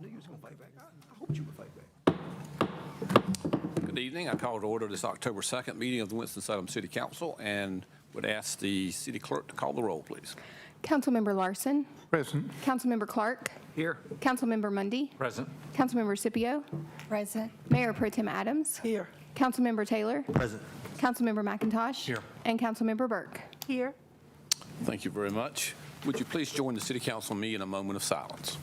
I knew you was going to fight back. I hoped you would fight back. Good evening. I call to order this October 2nd meeting of the Winston-Salem City Council and would ask the city clerk to call the roll, please. Councilmember Larson. Present. Councilmember Clark. Here. Councilmember Mundy. Present. Councilmember Scipio. Present. Mayor Pro Tem Adams. Here. Councilmember Taylor. Present. Councilmember McIntosh. Here. And Councilmember Burke. Here. Thank you very much. Would you please join the city council and me in a moment of silence?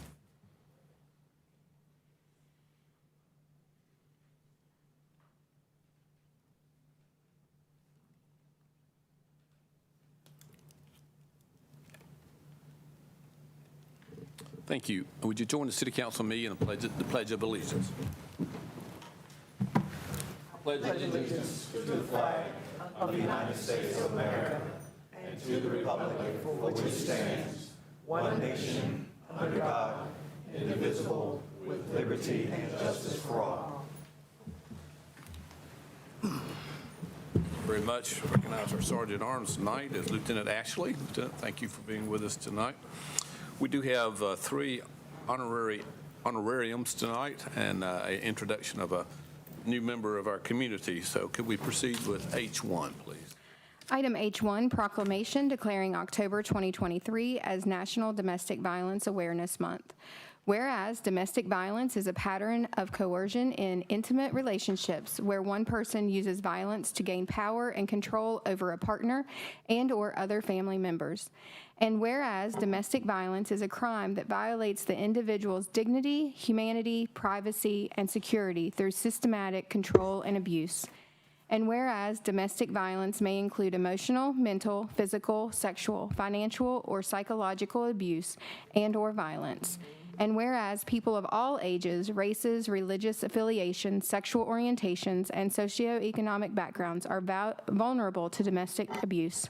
Thank you. Would you join the city council and me in the Pledge of Allegiance? Pledge allegiance to the flag of the United States of America and to the republic for which it stands, one nation, under God, indivisible, with liberty and justice for all. Very much. Recognize our Sergeant at Arms tonight as Lieutenant Ashley. Lieutenant, thank you for being with us tonight. We do have three honorariums tonight and an introduction of a new member of our community. So could we proceed with H1, please? Item H1, proclamation declaring October 2023 as National Domestic Violence Awareness Month. Whereas domestic violence is a pattern of coercion in intimate relationships where one person uses violence to gain power and control over a partner and/or other family members. And whereas domestic violence is a crime that violates the individual's dignity, humanity, privacy, and security through systematic control and abuse. And whereas domestic violence may include emotional, mental, physical, sexual, financial, or psychological abuse and/or violence. And whereas people of all ages, races, religious affiliations, sexual orientations, and socioeconomic backgrounds are vulnerable to domestic abuse.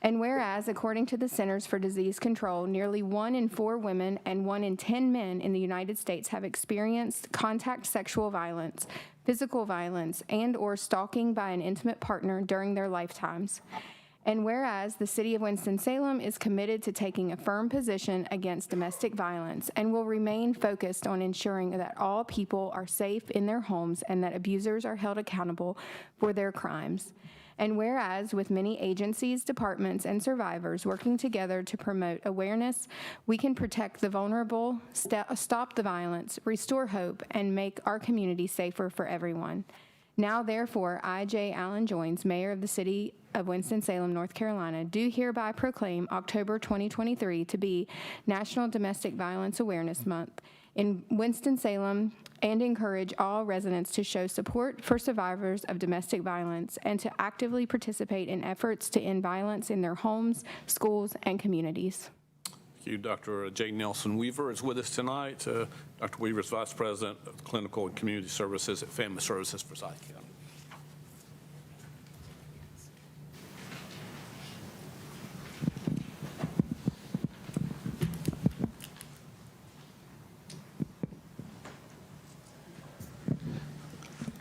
And whereas, according to the Centers for Disease Control, nearly 1 in 4 women and 1 in 10 men in the United States have experienced contact sexual violence, physical violence, and/or stalking by an intimate partner during their lifetimes. And whereas the City of Winston-Salem is committed to taking a firm position against domestic violence and will remain focused on ensuring that all people are safe in their homes and that abusers are held accountable for their crimes. And whereas, with many agencies, departments, and survivors working together to promote awareness, we can protect the vulnerable, stop the violence, restore hope, and make our community safer for everyone. Now, therefore, I, J. Allen Joines, Mayor of the City of Winston-Salem, North Carolina, do hereby proclaim October 2023 to be National Domestic Violence Awareness Month in Winston-Salem and encourage all residents to show support for survivors of domestic violence and to actively participate in efforts to end violence in their homes, schools, and communities. Thank you. Dr. J. Nelson Weaver is with us tonight. Dr. Weaver is Vice President of Clinical and Community Services at Family Services for Forsyth County.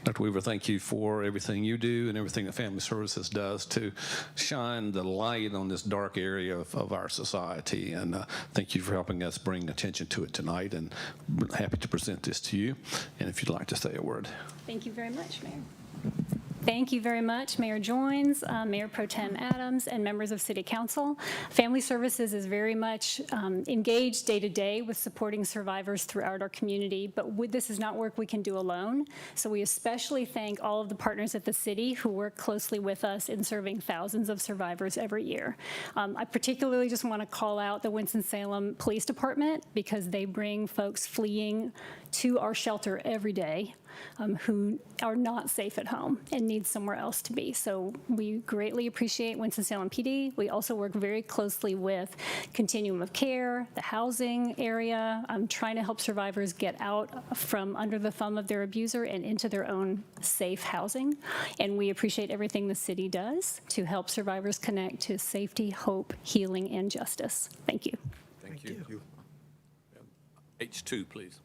Dr. Weaver, thank you for everything you do and everything that Family Services does to shine the light on this dark area of our society. And thank you for helping us bring attention to it tonight. And we're happy to present this to you. And if you'd like to say a word. Thank you very much, Mayor. Thank you very much, Mayor Joines, Mayor Pro Tem Adams, and members of City Council. Family Services is very much engaged day to day with supporting survivors throughout our community, but this is not work we can do alone. So we especially thank all of the partners at the city who work closely with us in serving thousands of survivors every year. I particularly just want to call out the Winston-Salem Police Department because they bring folks fleeing to our shelter every day who are not safe at home and need somewhere else to be. So we greatly appreciate Winston-Salem PD. We also work very closely with Continuum of Care, the housing area, trying to help survivors get out from under the thumb of their abuser and into their own safe housing. And we appreciate everything the city does to help survivors connect to safety, hope, healing, and justice. Thank you. Thank you. H2, please.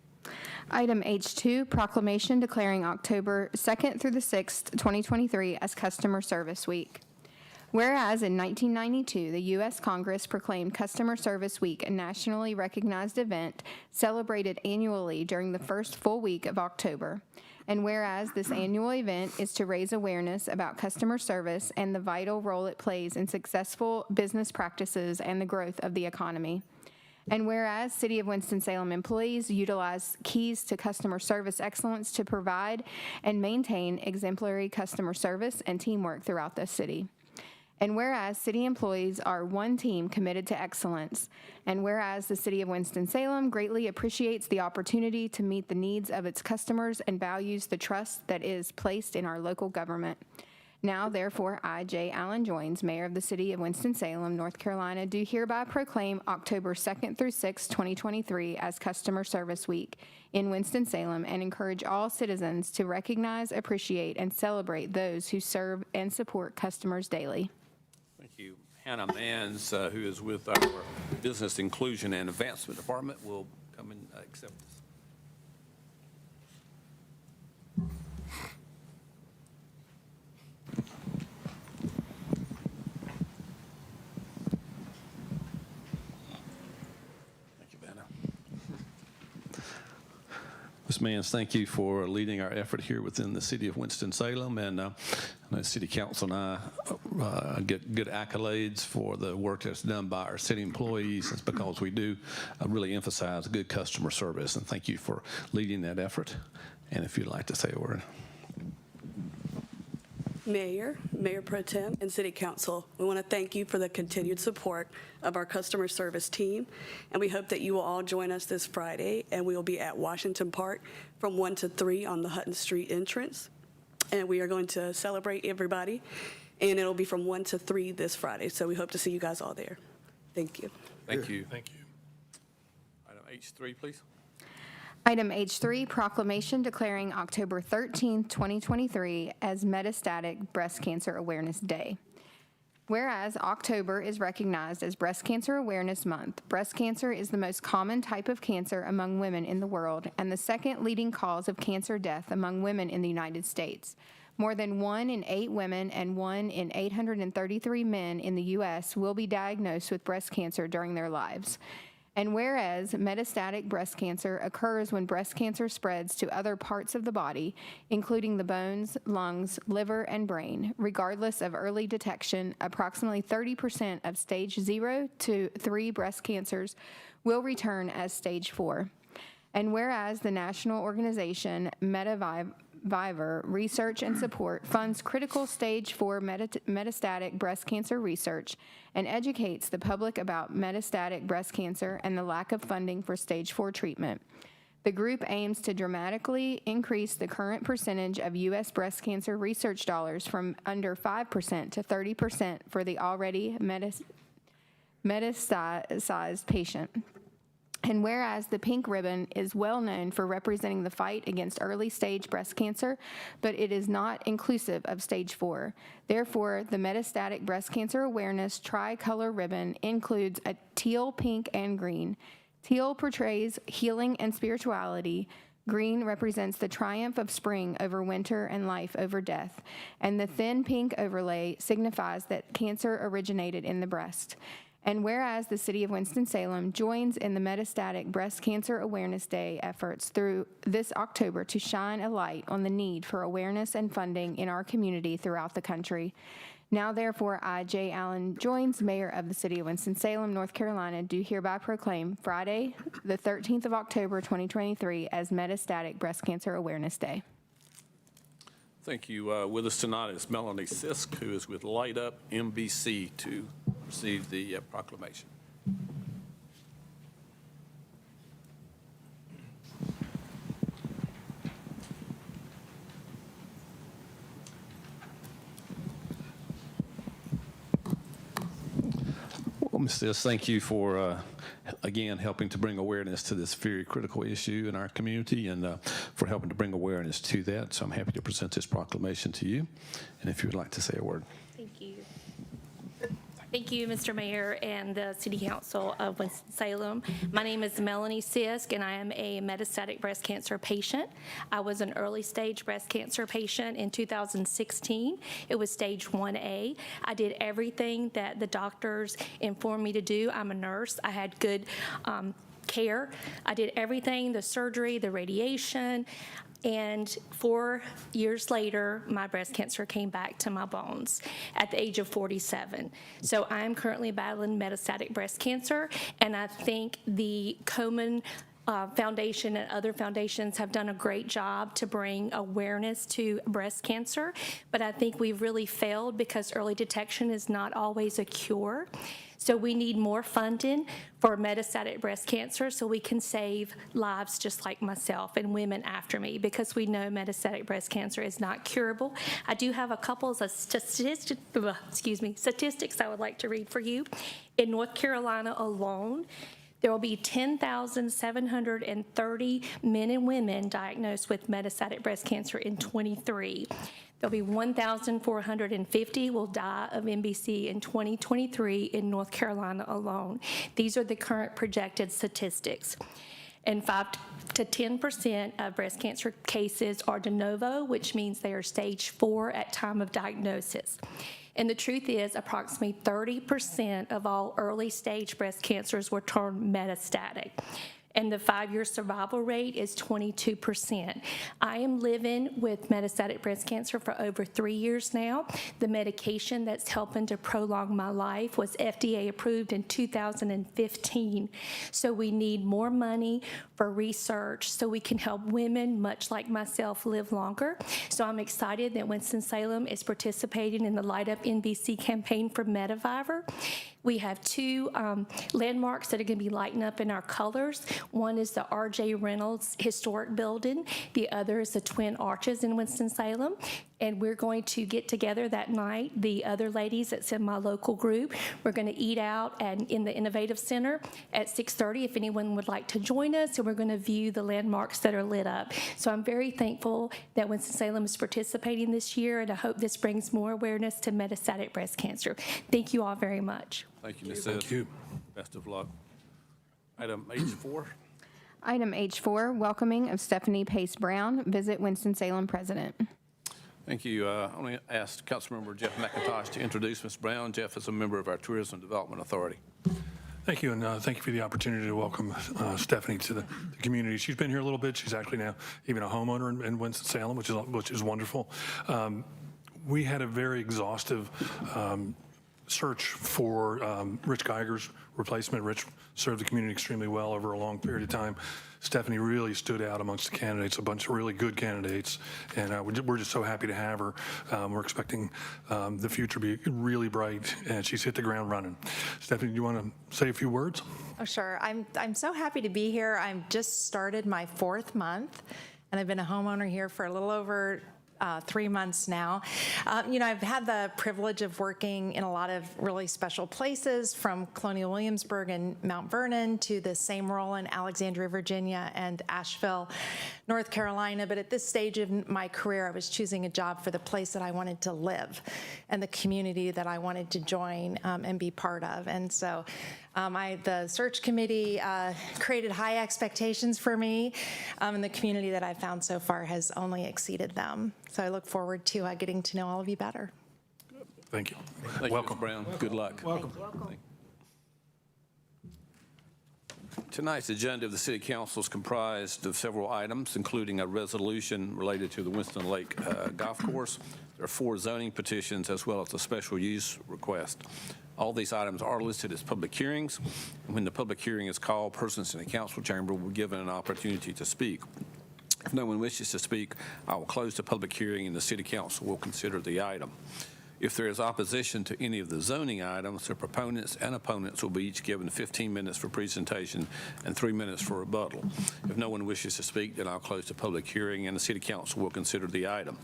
Item H2, proclamation declaring October 2nd through the 6th, 2023 as Customer Service Week. Whereas in 1992, the U.S. Congress proclaimed Customer Service Week a nationally recognized event celebrated annually during the first full week of October. And whereas this annual event is to raise awareness about customer service and the vital role it plays in successful business practices and the growth of the economy. And whereas City of Winston-Salem employees utilize keys to customer service excellence to provide and maintain exemplary customer service and teamwork throughout the city. And whereas city employees are one team committed to excellence, and whereas the City of Winston-Salem greatly appreciates the opportunity to meet the needs of its customers and values the trust that is placed in our local government. Now, therefore, I, J. Allen Joines, Mayor of the City of Winston-Salem, North Carolina, do hereby proclaim October 2nd through 6th, 2023 as Customer Service Week in Winston-Salem and encourage all citizens to recognize, appreciate, and celebrate those who serve and support customers daily. Thank you. Hannah Manns, who is with our Business Inclusion and Advancement Department, will come and accept this. Thank you, Vanna. Ms. Manns, thank you for leading our effort here within the City of Winston-Salem, and I know City Council and I get good accolades for the work that's done by our city employees. It's because we do really emphasize good customer service, and thank you for leading that effort. And if you'd like to say a word. Mayor, Mayor Pro Tem, and City Council, we want to thank you for the continued support of our customer service team, and we hope that you will all join us this Friday, and we will be at Washington Park from 1 to 3 on the Hutton Street entrance, and we are going to celebrate everybody, and it'll be from 1 to 3 this Friday, so we hope to see you guys all there. Thank you. Thank you. Thank you. Item H3, please. Item H3, proclamation declaring October 13th, 2023 as Metastatic Breast Cancer Awareness Day. Whereas October is recognized as Breast Cancer Awareness Month, breast cancer is the most common type of cancer among women in the world and the second leading cause of cancer death among women in the United States. More than 1 in 8 women and 1 in 833 men in the U.S. will be diagnosed with breast cancer during their lives. And whereas metastatic breast cancer occurs when breast cancer spreads to other parts of the body, including the bones, lungs, liver, and brain, regardless of early detection, approximately 30% of stage 0 to 3 breast cancers will return as stage 4. And whereas the national organization Metaviver Research and Support funds critical stage 4 metastatic breast cancer research and educates the public about metastatic breast cancer and the lack of funding for stage 4 treatment. The group aims to dramatically increase the current percentage of U.S. breast cancer research dollars from under 5% to 30% for the already metastasized patient. And whereas the pink ribbon is well known for representing the fight against early stage breast cancer, but it is not inclusive of stage 4. Therefore, the Metastatic Breast Cancer Awareness Tricolor ribbon includes a teal, pink, and green. Teal portrays healing and spirituality. Green represents the triumph of spring over winter and life over death. And the thin pink overlay signifies that cancer originated in the breast. And whereas the City of Winston-Salem joins in the Metastatic Breast Cancer Awareness Day efforts through this October to shine a light on the need for awareness and funding in our community throughout the country. Now, therefore, I, J. Allen Joines, Mayor of the City of Winston-Salem, North Carolina, do hereby proclaim Friday, the 13th of October, 2023, as Metastatic Breast Cancer Awareness Day. Thank you. With us tonight is Melanie Sisk, who is with Light Up MBC, to receive the proclamation. Well, Ms. Sisk, thank you for, again, helping to bring awareness to this very critical issue in our community and for helping to bring awareness to that. So I'm happy to present this proclamation to you. And if you would like to say a word. Thank you. Thank you, Mr. Mayor and the City Council of Winston-Salem. My name is Melanie Sisk, and I am a metastatic breast cancer patient. I was an early stage breast cancer patient in 2016. It was stage 1A. I did everything that the doctors informed me to do. I'm a nurse. I had good care. I did everything, the surgery, the radiation. And 4 years later, my breast cancer came back to my bones at the age of 47. So I'm currently battling metastatic breast cancer, and I think the Komen Foundation and other foundations have done a great job to bring awareness to breast cancer, but I think we've really failed because early detection is not always a cure. So we need more funding for metastatic breast cancer so we can save lives just like myself and women after me, because we know metastatic breast cancer is not curable. I do have a couple of statistics I would like to read for you. In North Carolina alone, there will be 10,730 men and women diagnosed with metastatic breast cancer in 23. There'll be 1,450 will die of MBC in 2023 in North Carolina alone. These are the current projected statistics. And 5 to 10% of breast cancer cases are de novo, which means they are stage 4 at time of diagnosis. And the truth is, approximately 30% of all early stage breast cancers were turned metastatic. And the 5-year survival rate is 22%. I am living with metastatic breast cancer for over 3 years now. The medication that's helping to prolong my life was FDA approved in 2015. So we need more money for research so we can help women, much like myself, live longer. So I'm excited that Winston-Salem is participating in the Light Up NBC campaign for Mediviver. We have 2 landmarks that are going to be lighting up in our colors. One is the R.J. Reynolds Historic Building. The other is the Twin Arches in Winston-Salem. And we're going to get together that night, the other ladies that's in my local group. We're going to eat out and in the Innovative Center at 6:30 if anyone would like to join us, and we're going to view the landmarks that are lit up. So I'm very thankful that Winston-Salem is participating this year, and I hope this brings more awareness to metastatic breast cancer. Thank you all very much. Thank you, Ms. Sisk. Thank you. Best of luck. Item H4. Item H4, welcoming of Stephanie Pace Brown, visit Winston-Salem President. Thank you. I want to ask Councilmember Jeff McIntosh to introduce Ms. Brown. Jeff is a member of our Tourism Development Authority. Thank you, and thank you for the opportunity to welcome Stephanie to the community. She's been here a little bit. She's actually now even a homeowner in Winston-Salem, which is wonderful. We had a very exhaustive search for Rich Geiger's replacement. Rich served the community extremely well over a long period of time. Stephanie really stood out amongst the candidates, a bunch of really good candidates, and we're just so happy to have her. We're expecting the future to be really bright, and she's hit the ground running. Stephanie, do you want to say a few words? Oh, sure. I'm so happy to be here. I've just started my 4th month, and I've been a homeowner here for a little over 3 months now. I've had the privilege of working in a lot of really special places, from Colonial Williamsburg and Mount Vernon to the same role in Alexandria, Virginia and Asheville, North Carolina. But at this stage of my career, I was choosing a job for the place that I wanted to live and the community that I wanted to join and be part of. And so the search committee created high expectations for me, and the community that I've found so far has only exceeded them. So I look forward to getting to know all of you better. Thank you. Thank Welcome. you, Ms. Brown. Good luck. Welcome. Tonight's agenda of the City Council is comprised of several items, including a resolution related to the Winston Lake Golf Course. There are 4 zoning petitions as well as a special use request. All these items are listed as public hearings. When the public hearing is called, persons in the council chamber will be given an opportunity to speak. If no one wishes to speak, I will close the public hearing and the City Council will consider the item. If there is opposition to any of the zoning items, the proponents and opponents will be each given 15 minutes for presentation and 3 minutes for rebuttal. If no one wishes to speak, then I'll close the public hearing and the City Council will consider the item.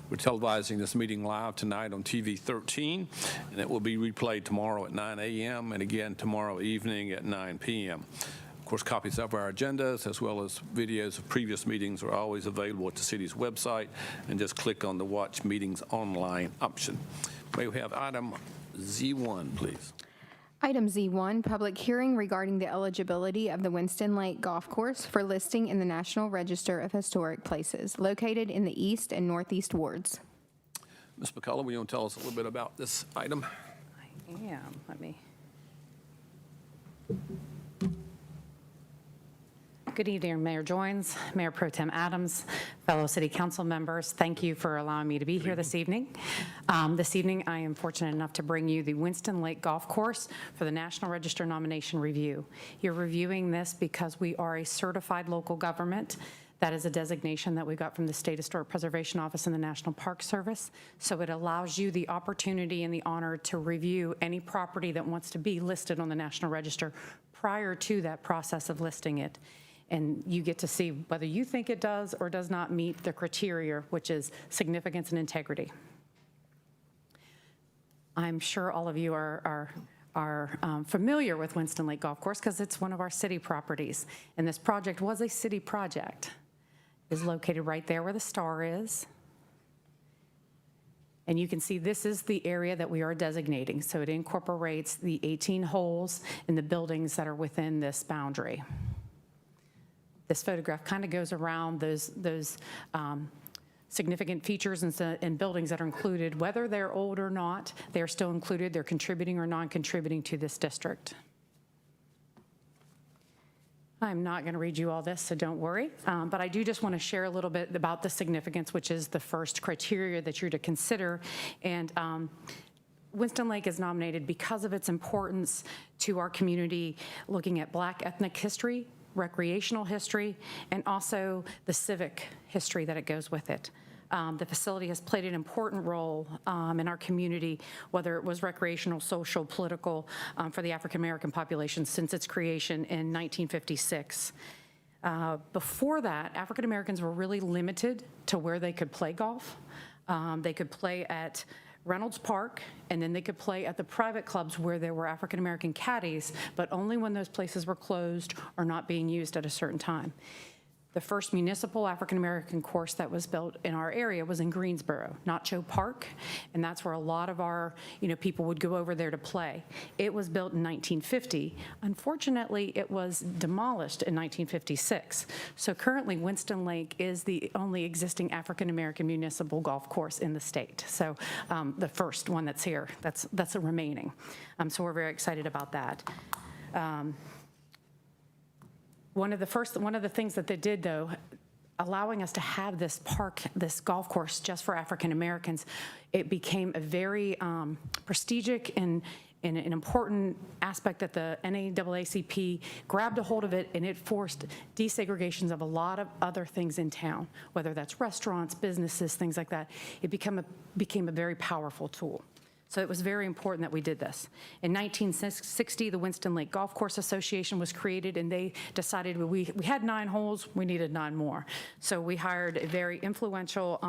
We're televising this meeting live tonight on TV 13, and it will be replayed tomorrow at 9 a.m. and again tomorrow evening at 9 p.m. Of course, copies of our agendas as well as videos of previous meetings are always available at the city's website, and just click on the Watch Meetings Online option. May we have item Z1, please. Item Z1, public hearing regarding the eligibility of the Winston Lake Golf Course for listing in the National Register of Historic Places, located in the east and northeast wards. Ms. McCullough, will you want to tell us a little bit about this item? I am. Let me. Good evening, Mayor Joines, Mayor Pro Tem Adams, fellow city council members. Thank you for allowing me to be here this evening. This evening, I am fortunate enough to bring you the Winston Lake Golf Course for the National Register nomination review. You're reviewing this because we are a certified local government. That is a designation that we got from the State Historic Preservation Office and the National Park Service. So it allows you the opportunity and the honor to review any property that wants to be listed on the National Register prior to that process of listing it. And you get to see whether you think it does or does not meet the criteria, which is significance and integrity. I'm sure all of you are familiar with Winston Lake Golf Course because it's one of our city properties. And this project was a city project. It's located right there where the star is. And you can see this is the area that we are designating. So it incorporates the 18 holes in the buildings that are within this boundary. This photograph kind of goes around those significant features and buildings that are included. Whether they're old or not, they're still included. They're contributing or non-contributing to this district. I'm not going to read you all this, so don't worry. But I do just want to share a little bit about the significance, which is the first criteria that you're to consider. And Winston Lake is nominated because of its importance to our community, looking at Black ethnic history, recreational history, and also the civic history that it goes with it. The facility has played an important role in our community, whether it was recreational, social, political, for the African American population since its creation in 1956. Before that, African Americans were really limited to where they could play golf. They could play at Reynolds Park, and then they could play at the private clubs where there were African American caddies, but only when those places were closed or not being used at a certain time. The first municipal African American course that was built in our area was in Greensboro, Nacho Park, and that's where a lot of our people would go over there to play. It was built in 1950. Unfortunately, it was demolished in 1956. So currently, Winston Lake is the only existing African American municipal golf course in the state. So the first one that's here, that's a remaining. So we're very excited about that. One of the things that they did, though, allowing us to have this park, this golf course just for African Americans, it became a very prestigious and an important aspect that the NAACP grabbed a hold of it, and it forced desegregations of a lot of other things in town, whether that's restaurants, businesses, things like that. It became a very powerful tool. So it was very important that we did this. In 1960, the Winston Lake Golf Course Association was created, and they decided we had 9 holes, we needed 9 more. So we hired a very influential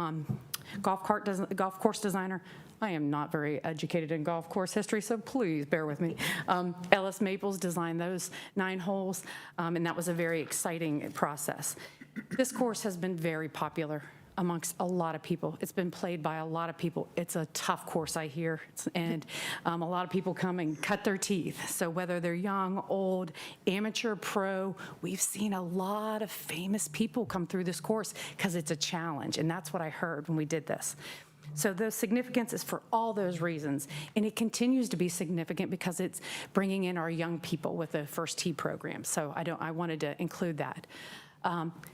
golf course designer. I am not very educated in golf course history, so please bear with me. Ellis Maples designed those 9 holes, and that was a very exciting process. This course has been very popular amongst a lot of people. It's been played by a lot of people. It's a tough course, I hear, and a lot of people come and cut their teeth. So whether they're young, old, amateur, pro, we've seen a lot of famous people come through this course because it's a challenge, and that's what I heard when we did this. So the significance is for all those reasons, and it continues to be significant because it's bringing in our young people with the First Tee program. So I wanted to include that.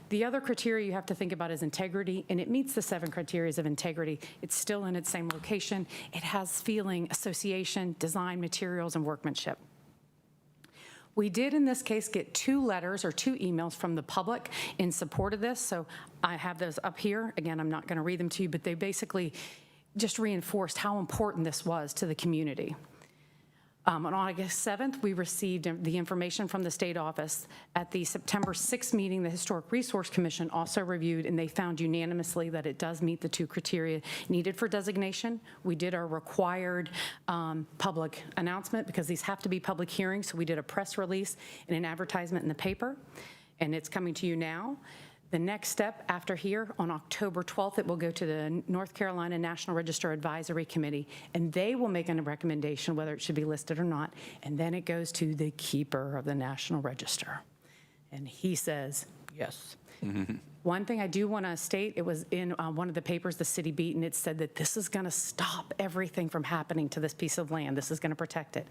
The other criteria you have to think about is integrity, and it meets the 7 criteria of integrity. It's still in its same location. It has feeling, association, design, materials, and workmanship. We did, in this case, get 2 letters or 2 emails from the public in support of this, so I have those up here. Again, I'm not going to read them to you, but they basically just reinforced how important this was to the community. On August 7th, we received the information from the state office. At the September 6th meeting, the Historic Resource Commission also reviewed, and they found unanimously that it does meet the 2 criteria needed for designation. We did our required public announcement because these have to be public hearings, so we did a press release and an advertisement in the paper, and it's coming to you now. The next step after here, on October 12th, it will go to the North Carolina National Register Advisory Committee, and they will make a recommendation whether it should be listed or not, and then it goes to the keeper of the National Register. And he says, yes. One thing I do want to state, it was in one of the papers the city beat, and it said that this is going to stop everything from happening to this piece of land. This is going to protect it.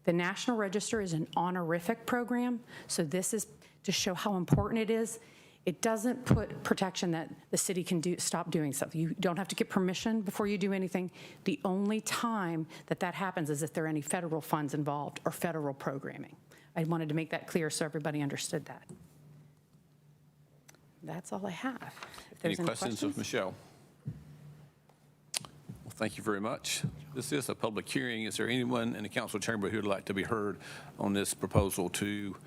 The National Register is an honorific program, so this is to show how important it is. It doesn't put protection that the city can stop doing something. You don't have to get permission before you do anything. The only time that that happens is if there are any federal funds involved or federal programming. I wanted to make that clear so everybody understood that. That's all I have. If Any there's questions of Michelle? Well, thank you very much. This is a public hearing. Is there anyone in the council chamber who would like to be heard on this proposal to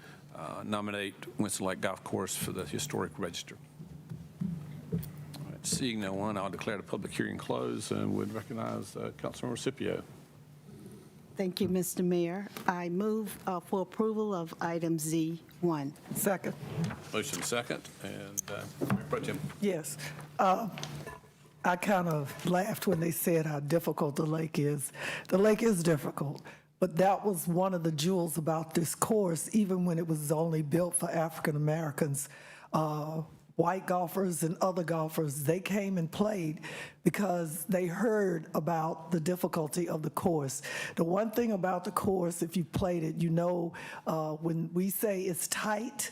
nominate Winston Lake Golf Course for the Historic Register? All right, seeing no one, I'll declare the public hearing closed and would recognize Councilmember Scipio. Thank you, Mr. Mayor. I move for approval of item Z1. Second. Motion second, and Mayor Pro Tem. Yes. I kind of laughed when they said how difficult the lake is. The lake is difficult, but that was one of the jewels about this course, even when it was only built for African Americans. White golfers and other golfers, they came and played because they heard about the difficulty of the course. The one thing about the course, if you played it, you know when we say it's tight,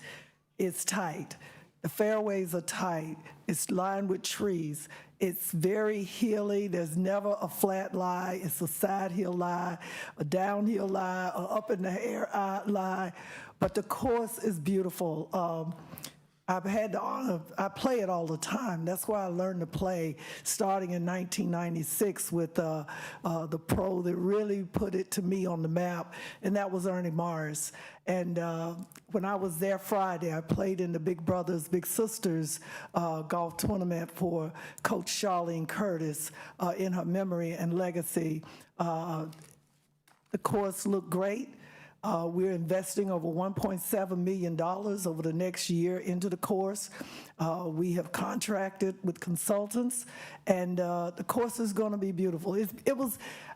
it's tight. The fairways are tight. It's lined with trees. It's very hilly. There's never a flat lie. It's a side hill lie, a downhill lie, a up in the air lie. But the course is beautiful. I've had the honor, I play it all the time. That's why I learned to play starting in 1996 with the pro that really put it to me on the map, and that was Ernie Morris. And when I was there Friday, I played in the Big Brothers, Big Sisters golf tournament for Coach Charlene Curtis in her memory and legacy. The course looked great. We're investing over $1.7 million over the next year into the course. We have contracted with consultants, and the course is going to be beautiful.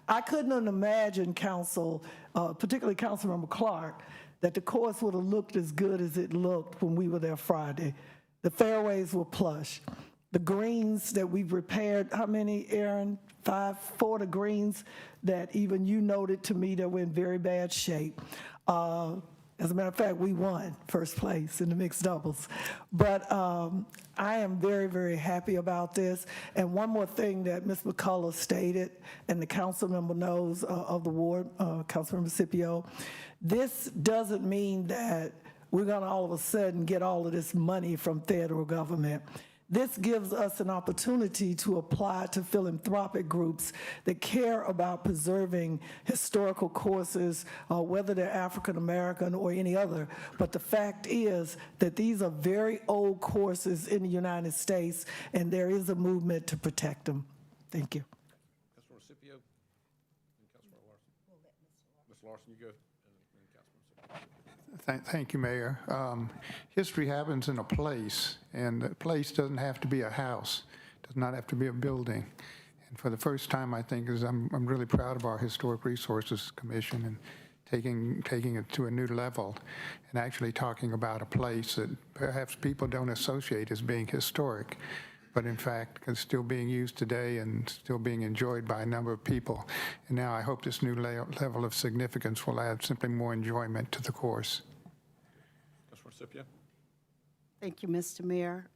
I couldn't imagine, Council, particularly Councilmember Clark, that the course would have looked as good as it looked when we were there Friday. The fairways were plush. The greens that we've repaired, how many, Aaron? 4 of the greens that even you noted to me that were in very bad shape. As a matter of fact, we won first place in the mixed doubles. But I am very, very happy about this. And one more thing that Ms. McCullough stated, and the council member knows of the ward, Councilmember Scipio, this doesn't mean that we're going to all of a sudden get all of this money from federal government. This gives us an opportunity to apply to philanthropic groups that care about preserving historical courses, whether they're African American or any other. But the fact is that these are very old courses in the United States, and there is a movement to protect them. Thank you. Councilmember Scipio and Councilmember Larson. Ms. Larson, you go, and Councilmember Scipio. Thank you, Mayor. History happens in a place, and the place doesn't have to be a house, does not have to be a building. And for the first time, I think, I'm really proud of our Historic Resources Commission and taking it to a new level and actually talking about a place that perhaps people don't associate as being historic, but in fact is still being used today and still being enjoyed by a number of people. And now I hope this new level of significance will add simply more enjoyment to the course. Councilmember Scipio. Thank you, Mr. Mayor.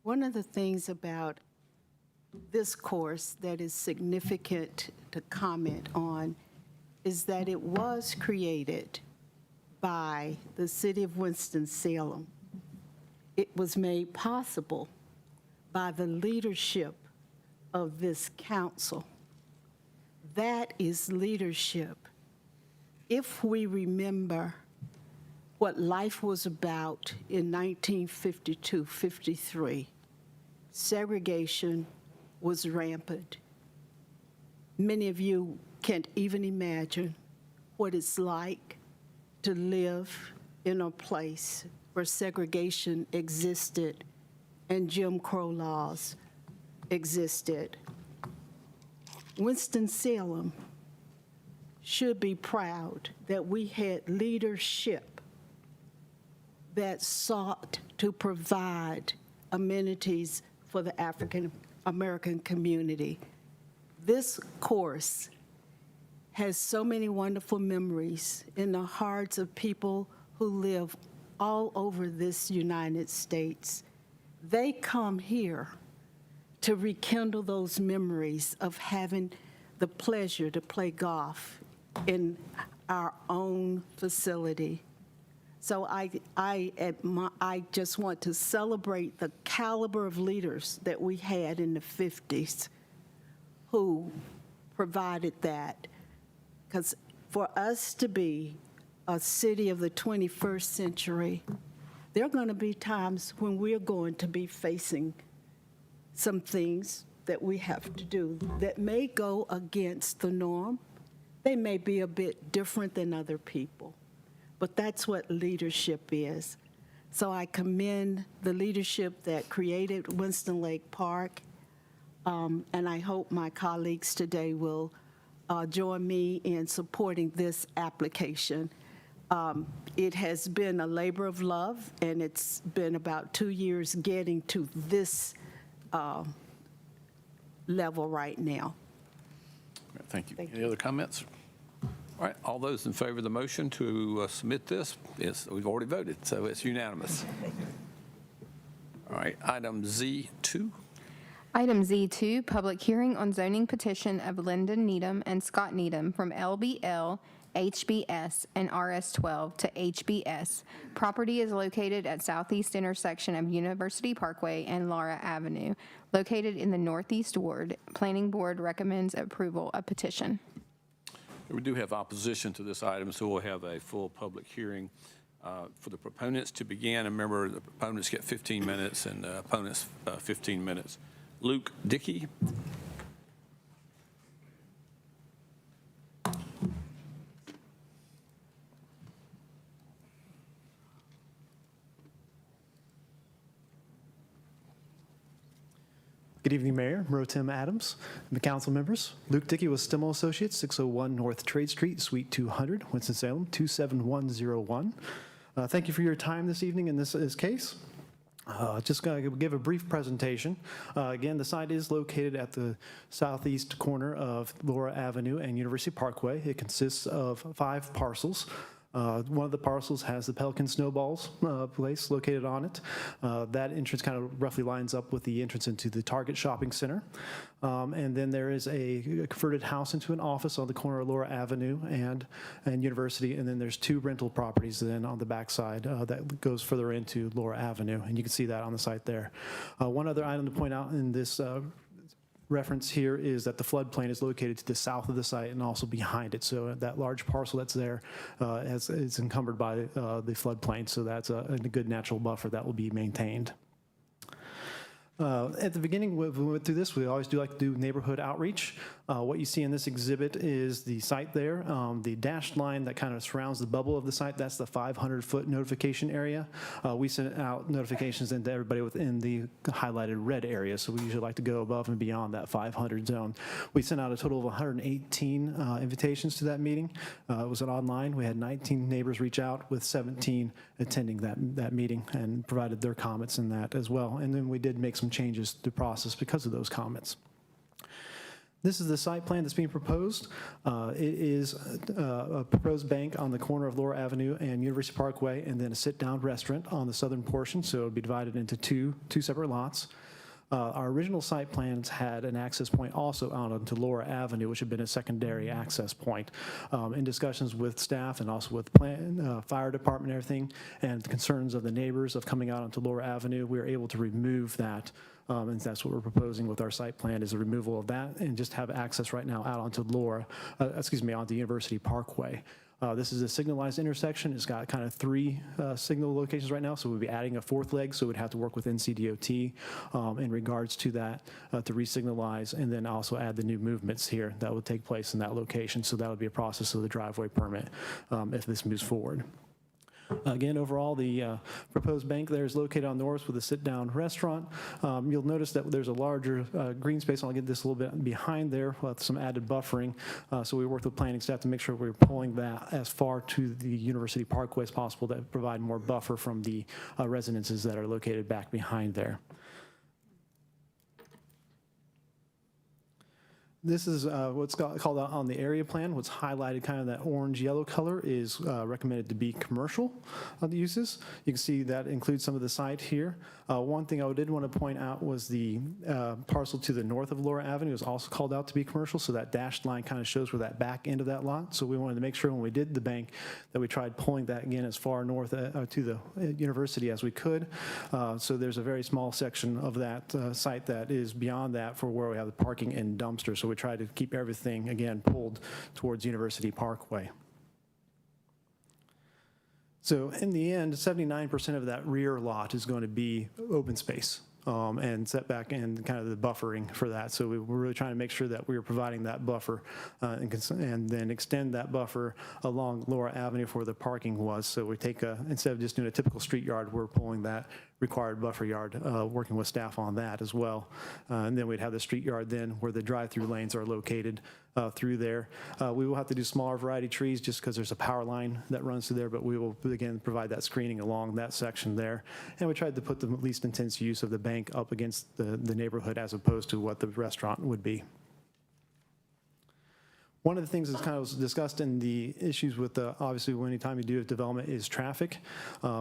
One of the things about this course that is significant to comment on is that it was created by the City of Winston-Salem. It was made possible by the leadership of this council. That is leadership. If we remember what life was about in 1952-53, segregation was rampant. Many of you can't even imagine what it's like to live in a place where segregation existed and Jim Crow laws existed. Winston-Salem should be proud that we had leadership that sought to provide amenities for the African American community. This course has so many wonderful memories in the hearts of people who live all over this United States. They come here to rekindle those memories of having the pleasure to play golf in our own facility. So I just want to celebrate the caliber of leaders that we had in the 50s who provided that. Because for us to be a city of the 21st century, there are going to be times when we're going to be facing some things that we have to do that may go against the norm. They may be a bit different than other people, but that's what leadership is. So I commend the leadership that created Winston Lake Park, and I hope my colleagues today will join me in supporting this application. It has been a labor of love, and it's been about 2 years getting to this level right now. Thank you. Any other comments? All right, all those in favor of the motion to submit this, yes, we've already voted, so it's unanimous. All right, item Z2. Item Z2, public hearing on zoning petition of Lyndon Needham and Scott Needham from LBL, HBS, and RS12 to HBS. Property is located at southeast intersection of University Parkway and Laura Avenue, located in the Northeast Ward. Planning Board recommends approval of petition. We do have opposition to this item, so we'll have a full public hearing for the proponents to begin. And remember, the proponents get 15 minutes and the opponents 15 minutes. Luke Dickey. Good evening, Mayor, Pro Tem Adams, and the council members. Luke Dickey with Stimmel Associates, 601 North Trade Street, Suite 200, Winston-Salem, 27101. Thank you for your time this evening in this case. Just going to give a brief presentation. Again, the site is located at the southeast corner of Laura Avenue and University Parkway. It consists of 5 parcels. One of the parcels has the Pelican Snowballs place located on it. That entrance kind of roughly lines up with the entrance into the Target Shopping Center. And then there is a converted house into an office on the corner of Laura Avenue and University. And then there's 2 rental properties then on the backside that goes further into Laura Avenue. And you can see that on the site there. One other item to point out in this reference here is that the floodplain is located to the south of the site and also behind it. So that large parcel that's there is encumbered by the floodplain. So that's a good natural buffer that will be maintained. At the beginning, when we went through this, we always do like to do neighborhood outreach. What you see in this exhibit is the site there. The dashed line that kind of surrounds the bubble of the site, that's the 500-foot notification area. We send out notifications into everybody within the highlighted red area, so we usually like to go above and beyond that 500 zone. We sent out a total of 118 invitations to that meeting. It was an online. We had 19 neighbors reach out, with 17 attending that meeting and provided their comments in that as well. And then we did make some changes to the process because of those comments. This is the site plan that's being proposed. It is a proposed bank on the corner of Laura Avenue and University Parkway, and then a sit-down restaurant on the southern portion, so it'll be divided into two separate lots. Our original site plans had an access point also out onto Laura Avenue, which had been a secondary access point. In discussions with staff and also with fire department and everything, and the concerns of the neighbors of coming out onto Laura Avenue, we were able to remove that. And that's what we're proposing with our site plan, is a removal of that and just have access right now out onto onto University Parkway. This is a signalized intersection. It's got kind of 3 signal locations right now, so we'll be adding a 4th leg, so we'd have to work with NCDOT in regards to that to re-signalize, and then also add the new movements here that would take place in that location. So that would be a process of the driveway permit if this moves forward. Again, overall, the proposed bank there is located on Norris with a sit-down restaurant. You'll notice that there's a larger green space. I'll get this a little bit behind there with some added buffering. So we worked with planning staff to make sure we were pulling that as far to the University Parkway as possible to provide more buffer from the residences that are located back behind there. This is what's called out on the area plan. What's highlighted kind of that orange-yellow color is recommended to be commercial uses. You can see that includes some of the site here. One thing I did want to point out was the parcel to the north of Laura Avenue is also called out to be commercial, so that dashed line kind of shows where that back end of that lot. So we wanted to make sure when we did the bank that we tried pulling that again as far north to the university as we could. So there's a very small section of that site that is beyond that for where we have the parking and dumpsters. So we try to keep everything, again, pulled towards University Parkway. So in the end, 79% of that rear lot is going to be open space and setback and kind of the buffering for that. So we were really trying to make sure that we were providing that buffer and then extend that buffer along Laura Avenue for where the parking was. So we take instead of just doing a typical street yard, we're pulling that required buffer yard, working with staff on that as well. And then we'd have the street yard then where the drive-through lanes are located through there. We will have to do smaller variety trees just because there's a power line that runs through there, but we will again provide that screening along that section there. And we tried to put the least intense use of the bank up against the neighborhood as opposed to what the restaurant would be. One of the things that's kind of was discussed in the issues with obviously anytime you do development is traffic.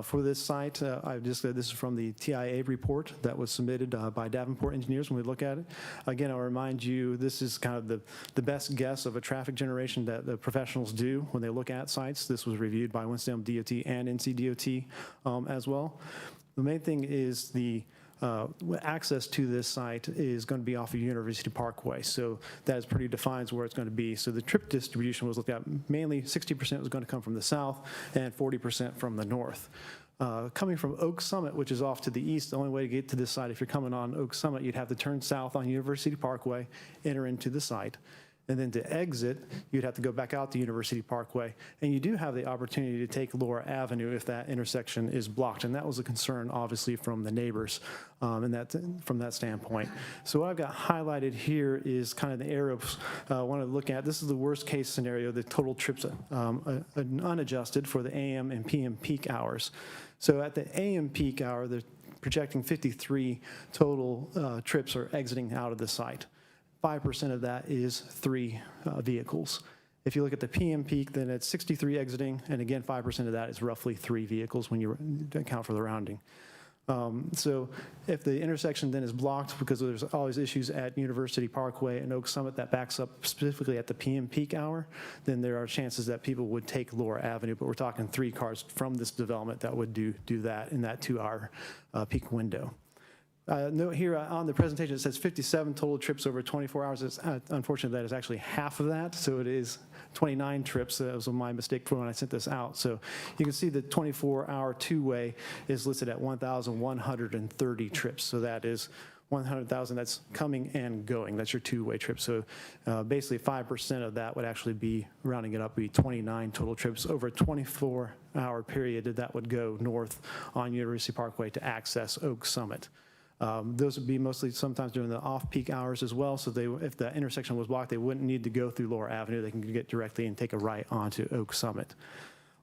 For this site, this is from the TIA report that was submitted by Davenport engineers when we look at it. Again, I'll remind you, this is kind of the best guess of a traffic generation that the professionals do when they look at sites. This was reviewed by Winston-Salem DOT and NCDOT as well. The main thing is the access to this site is going to be off of University Parkway. So that is pretty defines where it's going to be. So the trip distribution was looked at mainly 60% was going to come from the south and 40% from the north. Coming from Oak Summit, which is off to the east, the only way to get to this site, if you're coming on Oak Summit, you'd have to turn south on University Parkway, enter into the site. And then to exit, you'd have to go back out to University Parkway. And you do have the opportunity to take Laura Avenue if that intersection is blocked. And that was a concern, obviously, from the neighbors from that standpoint. So what I've got highlighted here is kind of the arrows I want to look at. This is the worst case scenario, the total trips unadjusted for the AM and PM peak hours. So at the AM peak hour, they're projecting 53 total trips are exiting out of the site. 5% of that is 3 vehicles. If you look at the PM peak, then it's 63 exiting, and again, 5% of that is roughly 3 vehicles when you account for the rounding. So if the intersection then is blocked because there's always issues at University Parkway and Oak Summit that backs up specifically at the PM peak hour, then there are chances that people would take Laura Avenue, but we're talking 3 cars from this development that would do that in that 2-hour peak window. Note here on the presentation, it says 57 total trips over 24 hours. It's, unfortunately, that is actually half of that, so it is 29 trips. That was my mistake for when I sent this out. So you can see the 24-hour two-way is listed at 1,130 trips. So that is 100,000 that's coming and going. That's your two-way trip. So basically 5% of that would actually be, rounding it up, be 29 total trips over a 24-hour period that would go north on University Parkway to access Oak Summit. Those would be mostly sometimes during the off-peak hours as well. So if the intersection was blocked, they wouldn't need to go through Laura Avenue. They can get directly and take a right onto Oak Summit.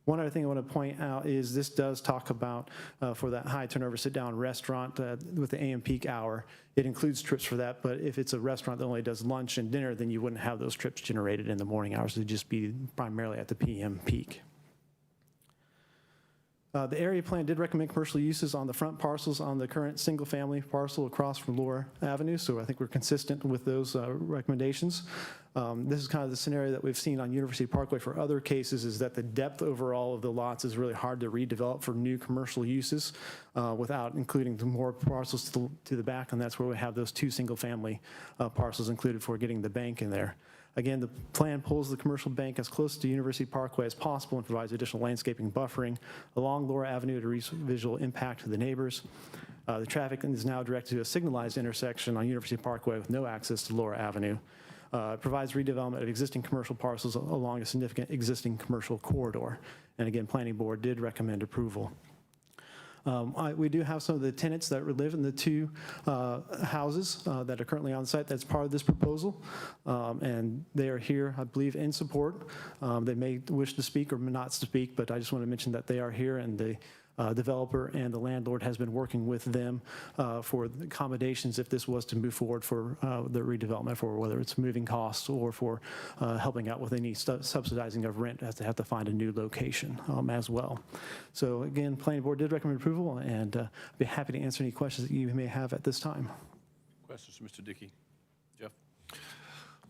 One other thing I want to point out is this does talk about for that high turnover sit-down restaurant with the AM peak hour. It includes trips for that, but if it's a restaurant that only does lunch and dinner, then you wouldn't have those trips generated in the morning hours. It'd just be primarily at the PM peak. The area plan did recommend commercial uses on the front parcels on the current single-family parcel across from Laura Avenue, so I think we're consistent with those recommendations. This is kind of the scenario that we've seen on University Parkway for other cases, is that the depth overall of the lots is really hard to redevelop for new commercial uses without including the more parcels to the back, and that's where we have those 2 single-family parcels included for getting the bank in there. Again, the plan pulls the commercial bank as close to University Parkway as possible and provides additional landscaping buffering along Laura Avenue to reduce visual impact to the neighbors. The traffic is now directed to a signalized intersection on University Parkway with no access to Laura Avenue. provides redevelopment of existing commercial parcels along a significant existing commercial corridor. And again, Planning Board did recommend approval. We do have some of the tenants that live in the two houses that are currently on site. That's part of this proposal. And they are here, I believe, in support. They may wish to speak or not speak, but I just want to mention that they are here, and the developer and the landlord has been working with them for accommodations if this was to move forward for the redevelopment, for whether it's moving costs or for helping out with any subsidizing of rent as they have to find a new location as well. So again, Planning Board did recommend approval, and I'd be happy to answer any questions that you may have at this time. Questions, Mr. Dickey? Jeff?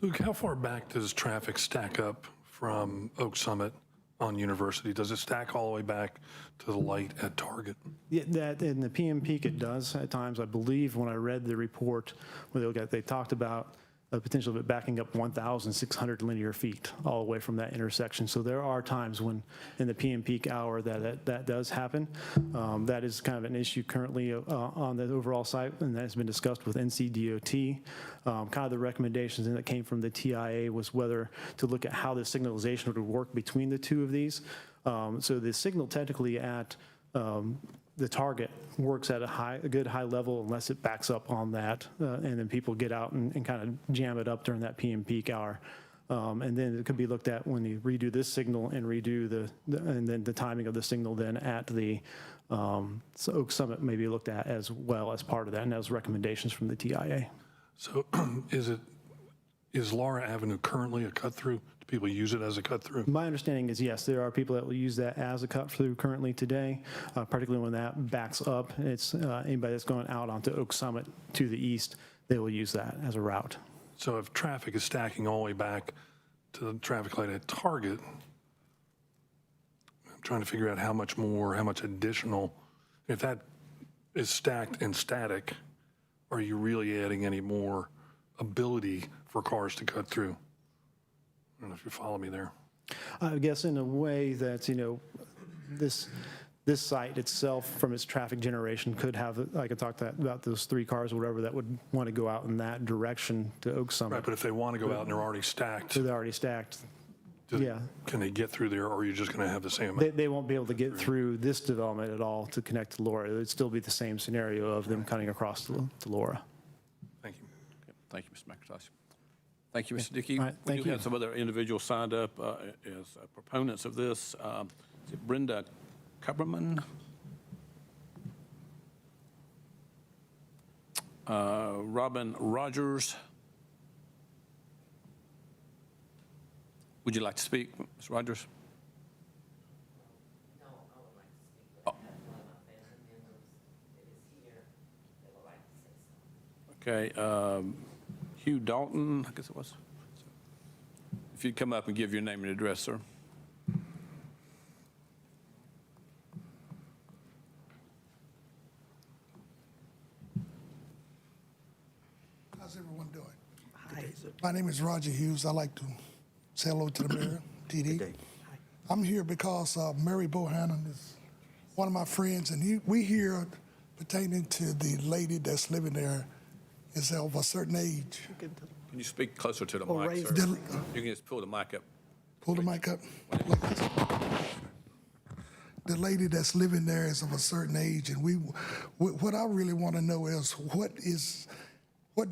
Luke, how far back does traffic stack up from Oak Summit on University? Does it stack all the way back to the light at Target? Yeah, that in the PM peak it does at times. I believe when I read the report where they talked about the potential of it backing up 1,600 linear feet all the way from that intersection. So there are times when in the PM peak hour that does happen. That is kind of an issue currently on the overall site, and that has been discussed with NCDOT. Kind of the recommendations that came from the TIA was whether to look at how the signalization would work between the two of these. So the signal technically at the Target works at a good high level unless it backs up on that, and then people get out and kind of jam it up during that PM peak hour. And then it could be looked at when you redo this signal and redo and then the timing of the signal then at the Oak Summit may be looked at as well as part of that, and those recommendations from the TIA. So is Laura Avenue currently a cut-through? Do people use it as a cut-through? My understanding is yes, there are people that will use that as a cut-through currently today, particularly when that backs up. It's anybody that's going out onto Oak Summit to the east, they will use that as a route. So if traffic is stacking all the way back to the traffic light at Target, I'm trying to figure out how much additional, if that is stacked and static, are you really adding any more ability for cars to cut through? I don't know if you follow me there. I guess in a way that, this site itself from its traffic generation could have, I could talk about those 3 cars or whatever that would want to go out in that direction to Oak Summit. Right, but if they want to go out and they're already stacked, So they're already stacked. Yeah. can they get through there, or are you just going to have the same amount? They won't be able to get through this development at all to connect to Laura. It would still be the same scenario of them cutting across to Laura. Thank you. Okay. Thank you, Mr. McIntosh. Thank you, Mr. Dickey. All right, thank We do you. have some other individuals signed up as proponents of this. Is it Brenda Kuberman? Robin Rogers. Would you like to speak, Ms. Rogers? No, I would like to speak, but I have one of my family members that is here that would like to say something. Okay. Hugh Dalton, I guess it was. If you'd come up and give your name and address, sir. How's everyone doing? Hi. My name is Roger Hughes. I'd like to say hello to the mayor, TD. I'm here because Mary Bohannon is one of my friends, and we here pertaining to the lady that's living there is of a certain age. Can you speak closer to the Or mic, raise sir? the- You can just pull the mic up. Pull the mic up. Like this. The lady that's living there is of a certain age, and what I really want to know is what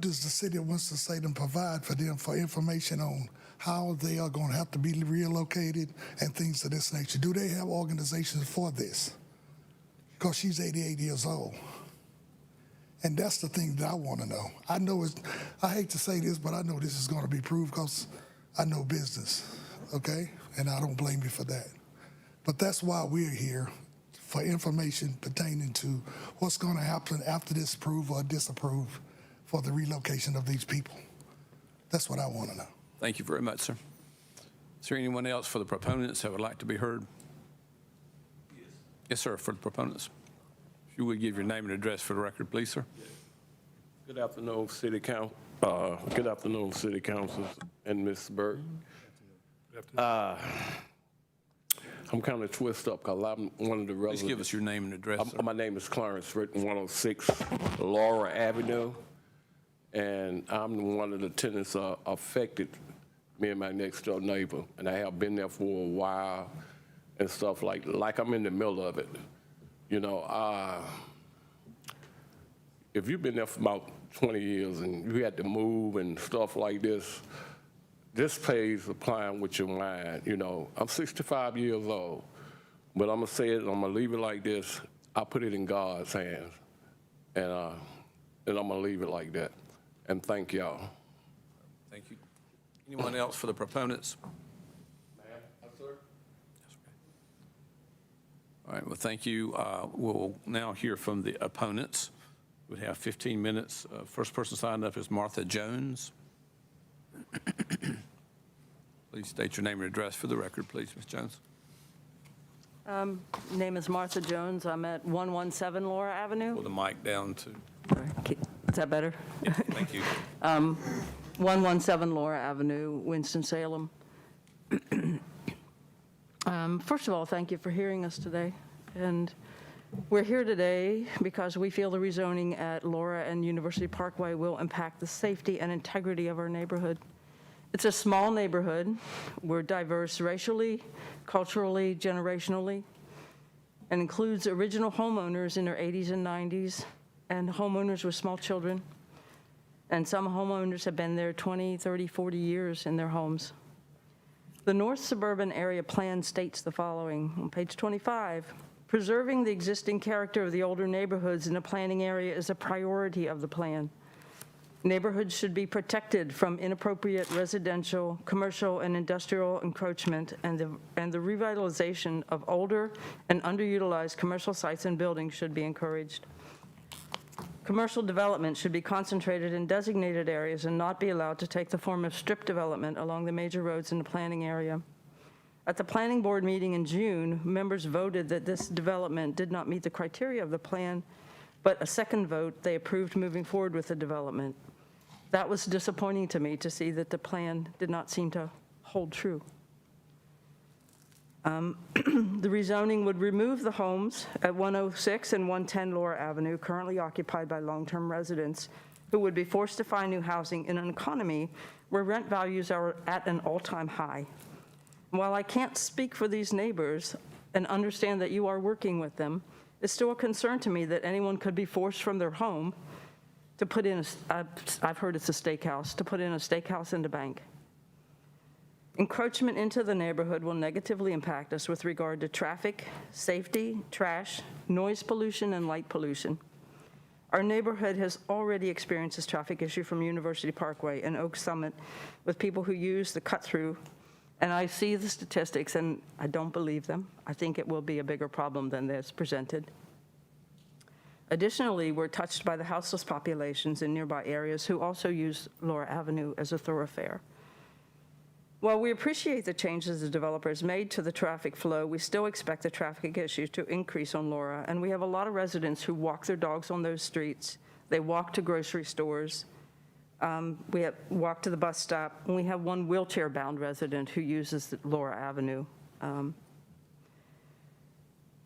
does the city of Winston-Salem provide for them for information on how they are going to have to be relocated and things of this nature? Do they have organizations for this? Because she's 88 years old. And that's the thing that I want to know. I hate to say this, but I know this is going to be proved because I know business, okay? And I don't blame you for that. But that's why we're here, for information pertaining to what's going to happen after this approve or disapprove for the relocation of these people. That's what I want to know. Thank you very much, sir. Is there anyone else for the proponents that would like to be heard? Yes, sir, for the proponents. If you would give your name and address for the record, please, sir. Good afternoon, City Council. Good afternoon, City Council and Ms. Burke. I'm kind of twisted up because I'm one of the residents. Please give us your name and address, sir. My name is Clarence Britton, 106 Laura Avenue. and I'm one of the tenants affected, me and my next door neighbor, and I have been there for a while and stuff like I'm in the middle of it. You know, if you've been there for about 20 years and you had to move and stuff like this pays applying with your mind. You know, I'm 65 years old, but I'm gonna say it, I'm gonna leave it like this. I put it in God's hands, and I'm gonna leave it like that. And thank y'all. Thank you. Anyone else for the proponents? Yes, sir. All right, well, thank you. We'll now hear from the opponents. We have 15 minutes. First person signed up is Martha Jones. Please state your name and address for the record, please, Ms. Jones. Name is Martha Jones. I'm at 117 Laura Avenue. Pull the mic down to. Is that better? Yeah, thank you. 117 Laura Avenue, Winston-Salem. First of all, thank you for hearing us today. And we're here today because we feel the rezoning at Laura and University Parkway will impact the safety and integrity of our neighborhood. It's a small neighborhood. We're diverse racially, culturally, generationally, and includes original homeowners in their 80s and 90s and homeowners with small children. And some homeowners have been there 20, 30, 40 years in their homes. The North Suburban Area Plan states the following on page 25. Preserving the existing character of the older neighborhoods in the planning area is a priority of the plan. Neighborhoods should be protected from inappropriate residential, commercial, and industrial encroachment, and the revitalization of older and underutilized commercial sites and buildings should be encouraged. Commercial development should be concentrated in designated areas and not be allowed to take the form of strip development along the major roads in the planning area. At the planning board meeting in June, members voted that this development did not meet the criteria of the plan, but a second vote, they approved moving forward with the development. That was disappointing to me to see that the plan did not seem to hold true. The rezoning would remove the homes at 106 and 110 Laura Avenue currently occupied by long-term residents who would be forced to find new housing in an economy where rent values are at an all-time high. While I can't speak for these neighbors and understand that you are working with them, it's still a concern to me that anyone could be forced from their home to put in, I've heard it's a steakhouse, to put in a steakhouse and a bank. Encroachment into the neighborhood will negatively impact us with regard to traffic, safety, trash, noise pollution, and light pollution. Our neighborhood has already experienced this traffic issue from University Parkway and Oak Summit with people who use the cut-through. And I see the statistics, and I don't believe them. I think it will be a bigger problem than this presented. Additionally, we're touched by the houseless populations in nearby areas who also use Laura Avenue as a thoroughfare. While we appreciate the changes the developers made to the traffic flow, we still expect the traffic issue to increase on Laura, and we have a lot of residents who walk their dogs on those streets. They walk to grocery stores. We have walked to the bus stop, and we have one wheelchair-bound resident who uses Laura Avenue.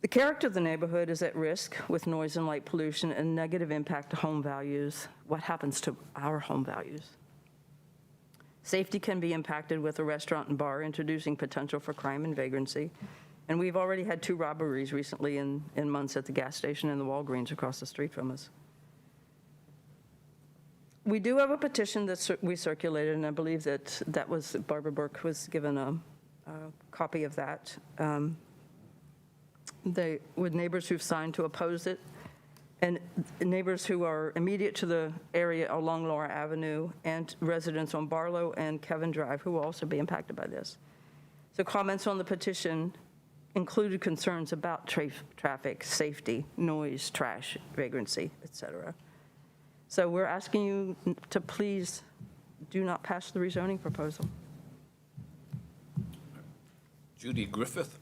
The character of the neighborhood is at risk with noise and light pollution and negative impact to home values. What happens to our home values? Safety can be impacted with a restaurant and bar, introducing potential for crime and vagrancy. And we've already had 2 robberies recently in months at the gas station and the Walgreens across the street from us. We do have a petition that we circulated, and I believe that was, Barbara Burke was given a copy of that. With neighbors who've signed to oppose it, and neighbors who are immediate to the area along Laura Avenue, and residents on Barlow and Kevin Drive who will also be impacted by this. So comments on the petition included concerns about traffic, safety, noise, trash, vagrancy, etc. So we're asking you to please do not pass the rezoning proposal. Judy Griffith.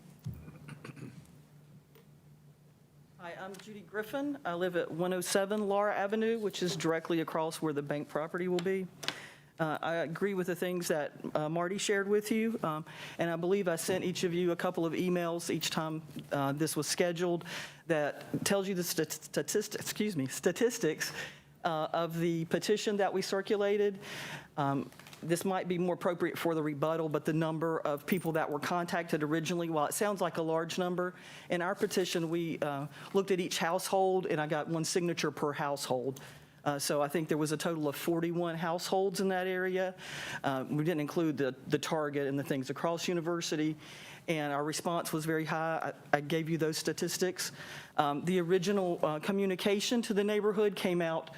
Hi, I'm Judy Griffin. I live at 107 Laura Avenue, which is directly across where the bank property will be. I agree with the things that Marty shared with you, and I believe I sent each of you a couple of emails each time this was scheduled that tells you the statistics of the petition that we circulated. This might be more appropriate for the rebuttal, but the number of people that were contacted originally, while it sounds like a large number, in our petition, we looked at each household, and I got one signature per household. So I think there was a total of 41 households in that area. We didn't include the Target and the things across University, and our response was very high. I gave you those statistics. The original communication to the neighborhood came out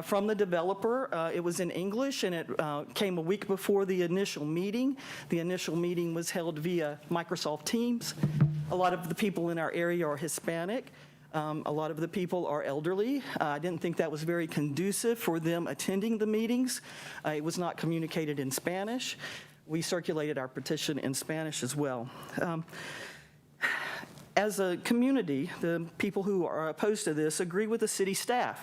from the developer. It was in English, and it came a week before the initial meeting. The initial meeting was held via Microsoft Teams. A lot of the people in our area are Hispanic. A lot of the people are elderly. I didn't think that was very conducive for them attending the meetings. It was not communicated in Spanish. We circulated our petition in Spanish as well. As a community, the people who are opposed to this agree with the city staff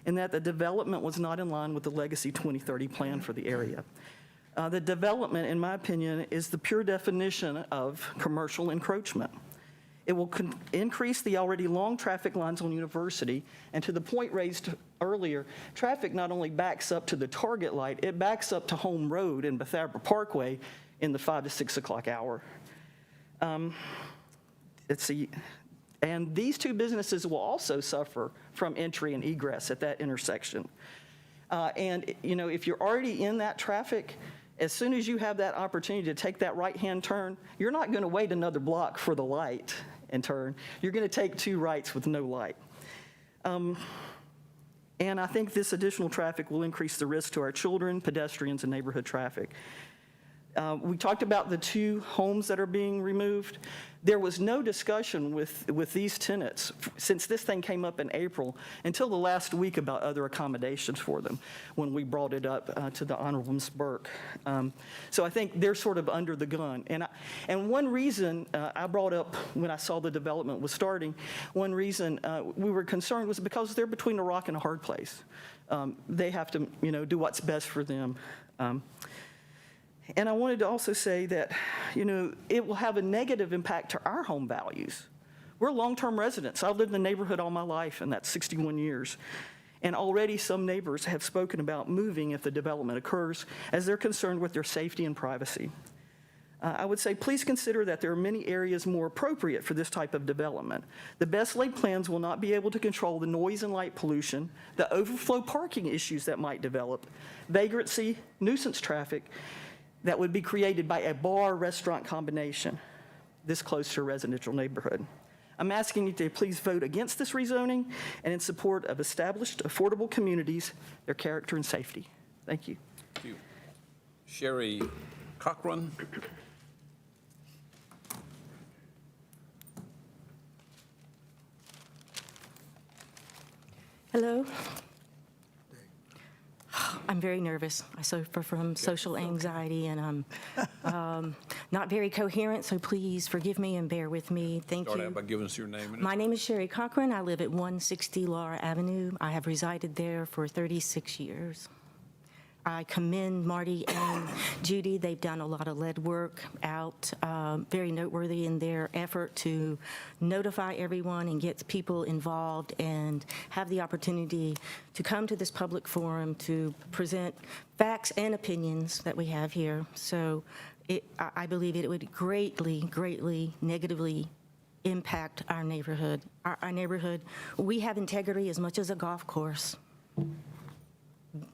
in that the development was not in line with the Legacy 2030 plan for the area. The development, in my opinion, is the pure definition of commercial encroachment. It will increase the already long traffic lines on University, and to the point raised earlier, traffic not only backs up to the Target light, it backs up to Home Road and Bethabara Parkway in the 5 to 6 o'clock hour. And these two businesses will also suffer from entry and egress at that intersection. And you know, if you're already in that traffic, as soon as you have that opportunity to take that right-hand turn, you're not going to wait another block for the light and turn. You're going to take 2 rights with no light. And I think this additional traffic will increase the risk to our children, pedestrians, and neighborhood traffic. We talked about the 2 homes that are being removed. There was no discussion with these tenants since this thing came up in April until the last week about other accommodations for them when we brought it up to the Honorable Ms. Burke. So I think they're sort of under the gun. And one reason I brought up when I saw the development was starting, one reason we were concerned was because they're between a rock and a hard place. They have to, you know, do what's best for them. And I wanted to also say that, you know, it will have a negative impact to our home values. We're long-term residents. I've lived in the neighborhood all my life, and that's 61 years. And already some neighbors have spoken about moving if the development occurs, as they're concerned with their safety and privacy. I would say please consider that there are many areas more appropriate for this type of development. The best laid plans will not be able to control the noise and light pollution, the overflow parking issues that might develop, vagrancy, nuisance traffic, that would be created by a bar-restaurant combination this close to a residential neighborhood. I'm asking you to please vote against this rezoning and in support of established, affordable communities, their character and safety. Thank you. Thank you. Sherry Cochran. Hello. I'm very nervous. I suffer from social anxiety, and I'm not very coherent, so please forgive me and bear with me. Thank you. Start out by giving us your name. My name is Sherry Cochran. I live at 160 Laura Avenue. I have resided there for 36 years. I commend Marty and Judy. They've done a lot of lead work out, very noteworthy in their effort to notify everyone and get people involved and have the opportunity to come to this public forum to present facts and opinions that we have here. So I believe it would greatly, greatly negatively impact our neighborhood. Our neighborhood, we have integrity as much as a golf course.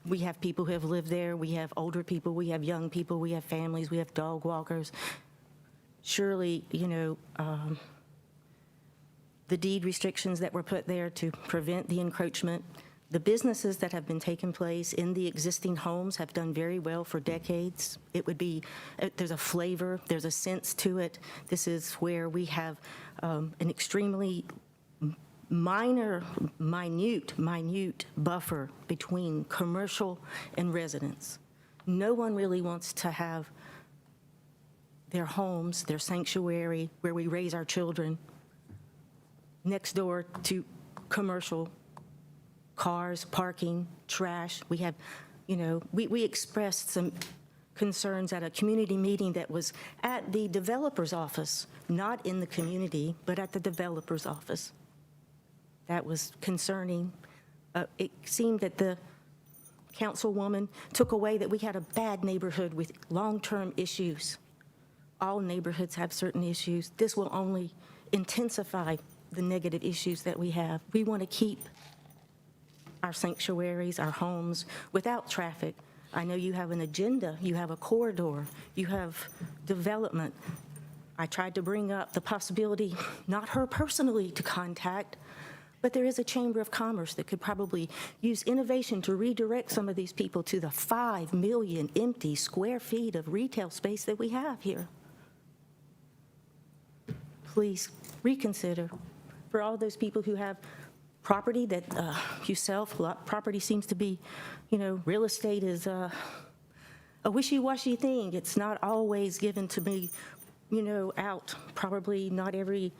We have people who have lived there, we have older people, we have young people, we have families, we have dog walkers. Surely, you know, the deed restrictions that were put there to prevent the encroachment, the businesses that have been taking place in the existing homes have done very well for decades. It would be, there's a flavor, there's a sense to it. This is where we have an extremely minute buffer between commercial and residents. No one really wants to have their homes, their sanctuary, where we raise our children, next door to commercial cars, parking, trash. We have, you know, we expressed some concerns at a community meeting that was at the developer's office, not in the community, but at the developer's office. That was concerning It seemed that the councilwoman took away that we had a bad neighborhood with long-term issues. All neighborhoods have certain issues. This will only intensify the negative issues that we have. We want to keep our sanctuaries, our homes, without traffic. I know you have an agenda, you have a corridor, you have development. I tried to bring up the possibility, not her personally to contact, but there is a Chamber of Commerce that could probably use innovation to redirect some of these people to the 5 million empty square feet of retail space that we have here. Please reconsider. For all those people who have property that you sell, property seems to be, real estate is a wishy-washy thing. It's not always given to me, out. Probably not every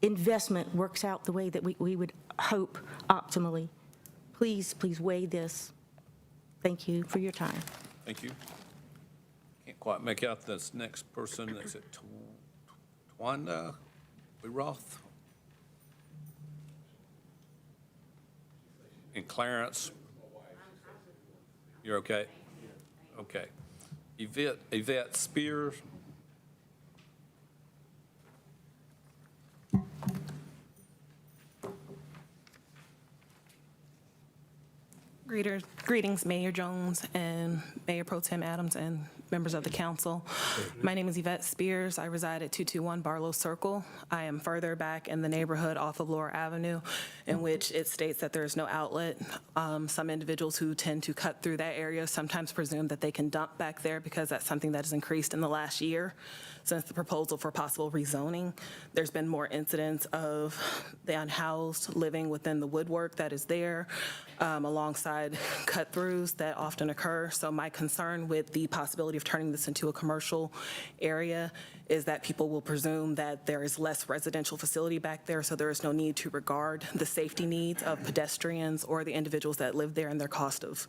investment works out the way that we would hope optimally. Please weigh this. Thank you for your time. Thank you. Can't quite make out this next person. Is it Twanda Roth? And Clarence? You're okay? Okay. Yvette Spears? Greetings, Mayor Jones and Mayor Pro Tem Adams and members of the council. My name is Yvette Spears. I reside at 221 Barlow Circle. I am further back in the neighborhood off of Laura Avenue, in which it states that there is no outlet. Some individuals who tend to cut through that area sometimes presume that they can dump back there because that's something that has increased in the last year. Since the proposal for possible rezoning, there's been more incidents of the unhoused living within the woodwork that is there, alongside cut-throughs that often occur. So my concern with the possibility of turning this into a commercial area is that people will presume that there is less residential facility back there, so there is no need to regard the safety needs of pedestrians or the individuals that live there and their cost of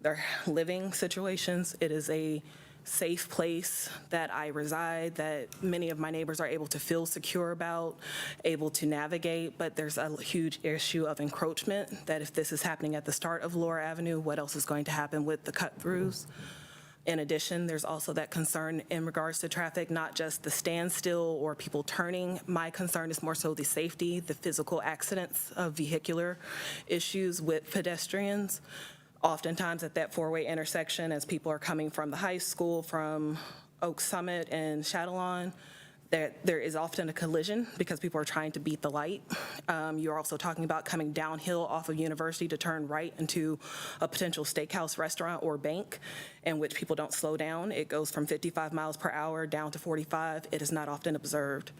their living situations. It is a safe place that I reside, that many of my neighbors are able to feel secure about, able to navigate, but there's a huge issue of encroachment, that if this is happening at the start of Laura Avenue, what else is going to happen with the cut-throughs? In addition, there's also that concern in regards to traffic, not just the standstill or people turning. My concern is more so the safety, the physical accidents of vehicular issues with pedestrians. Oftentimes at that four-way intersection, as people are coming from the high school, from Oak Summit and Chatelawn, there is often a collision because people are trying to beat the light. You're also talking about coming downhill off of University to turn right into a potential steakhouse, restaurant, or bank, in which people don't slow down. It goes from 55 miles per hour down to 45. It is not often observed.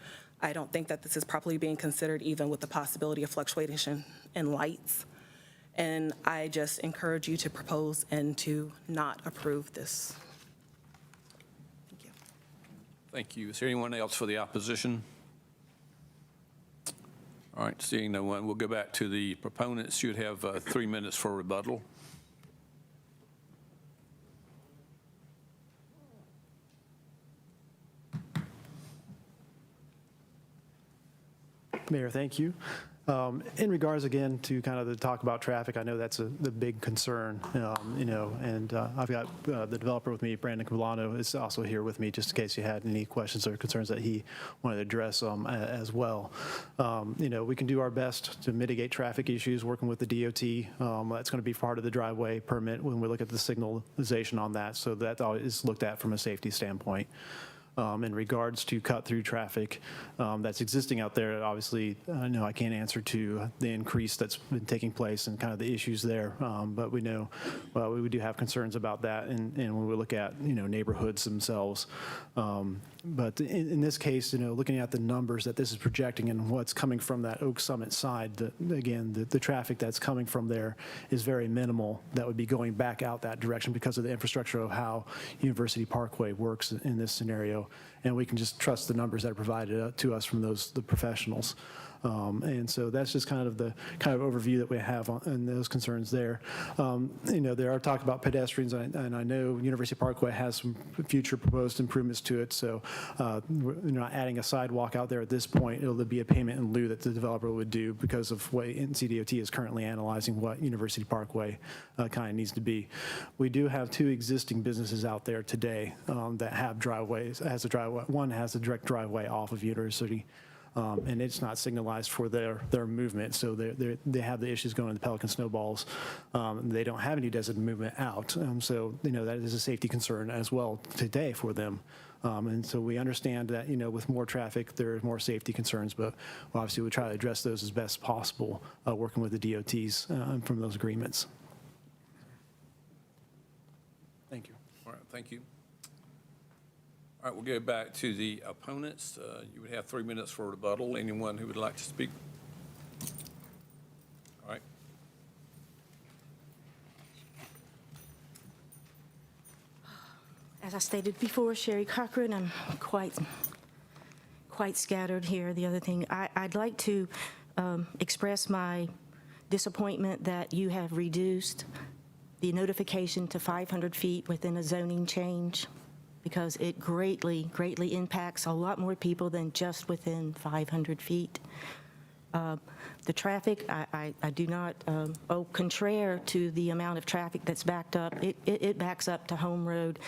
I don't think that this is properly being considered, even with the possibility of fluctuation in lights. And I just encourage you to propose and to not approve this. Thank you. Thank you. Is there anyone else for the opposition? All right, seeing no one, we'll go back to the proponents. You'd have 3 minutes for rebuttal. Mayor, thank you. In regards, again, to kind of the talk about traffic, I know that's the big concern, and I've got the developer with me, Brandon Cablano, is also here with me, just in case you had any questions or concerns that he wanted to address as well. We can do our best to mitigate traffic issues, working with the DOT. That's going to be part of the driveway permit when we look at the signalization on that, so that is looked at from a safety standpoint. In regards to cut-through traffic that's existing out there, obviously, no, I can't answer to the increase that's been taking place and kind of the issues there. But we know we do have concerns about that, and when we look at neighborhoods themselves. But in this case, looking at the numbers that this is projecting and what's coming from that Oak Summit side, the traffic that's coming from there is very minimal. That would be going back out that direction because of the infrastructure of how University Parkway works in this scenario. and we can just trust the numbers that are provided to us from the professionals. And so that's just kind of the overview that we have on those concerns there. There are talk about pedestrians, and I know University Parkway has some future proposed improvements to it. So we're not adding a sidewalk out there at this point. It'll be a payment in lieu that the developer would do because of what NCDOT is currently analyzing what University Parkway kind of needs to be. We do have 2 existing businesses out there today that have driveways. One has a direct driveway off of University. And it's not signalized for their movement, so they have the issues going to the Pelican Snowballs. They don't have any designated movement out, so that is a safety concern as well today for them. And so we understand that with more traffic, there are more safety concerns, but obviously we try to address those as best possible, working with the DOTs from those agreements. Thank you. All right, thank you. All right, we'll go back to the opponents. You would have 3 minutes for rebuttal. Anyone who would like to speak? All right. As I stated before, Sherry Cochran, I'm quite scattered here. The other thing, I'd like to express my disappointment that you have reduced the notification to 500 feet within a zoning change, because it greatly impacts a lot more people than just within 500 feet. The traffic, I do not, contrary to the amount of traffic that's backed up, it backs up to Home Road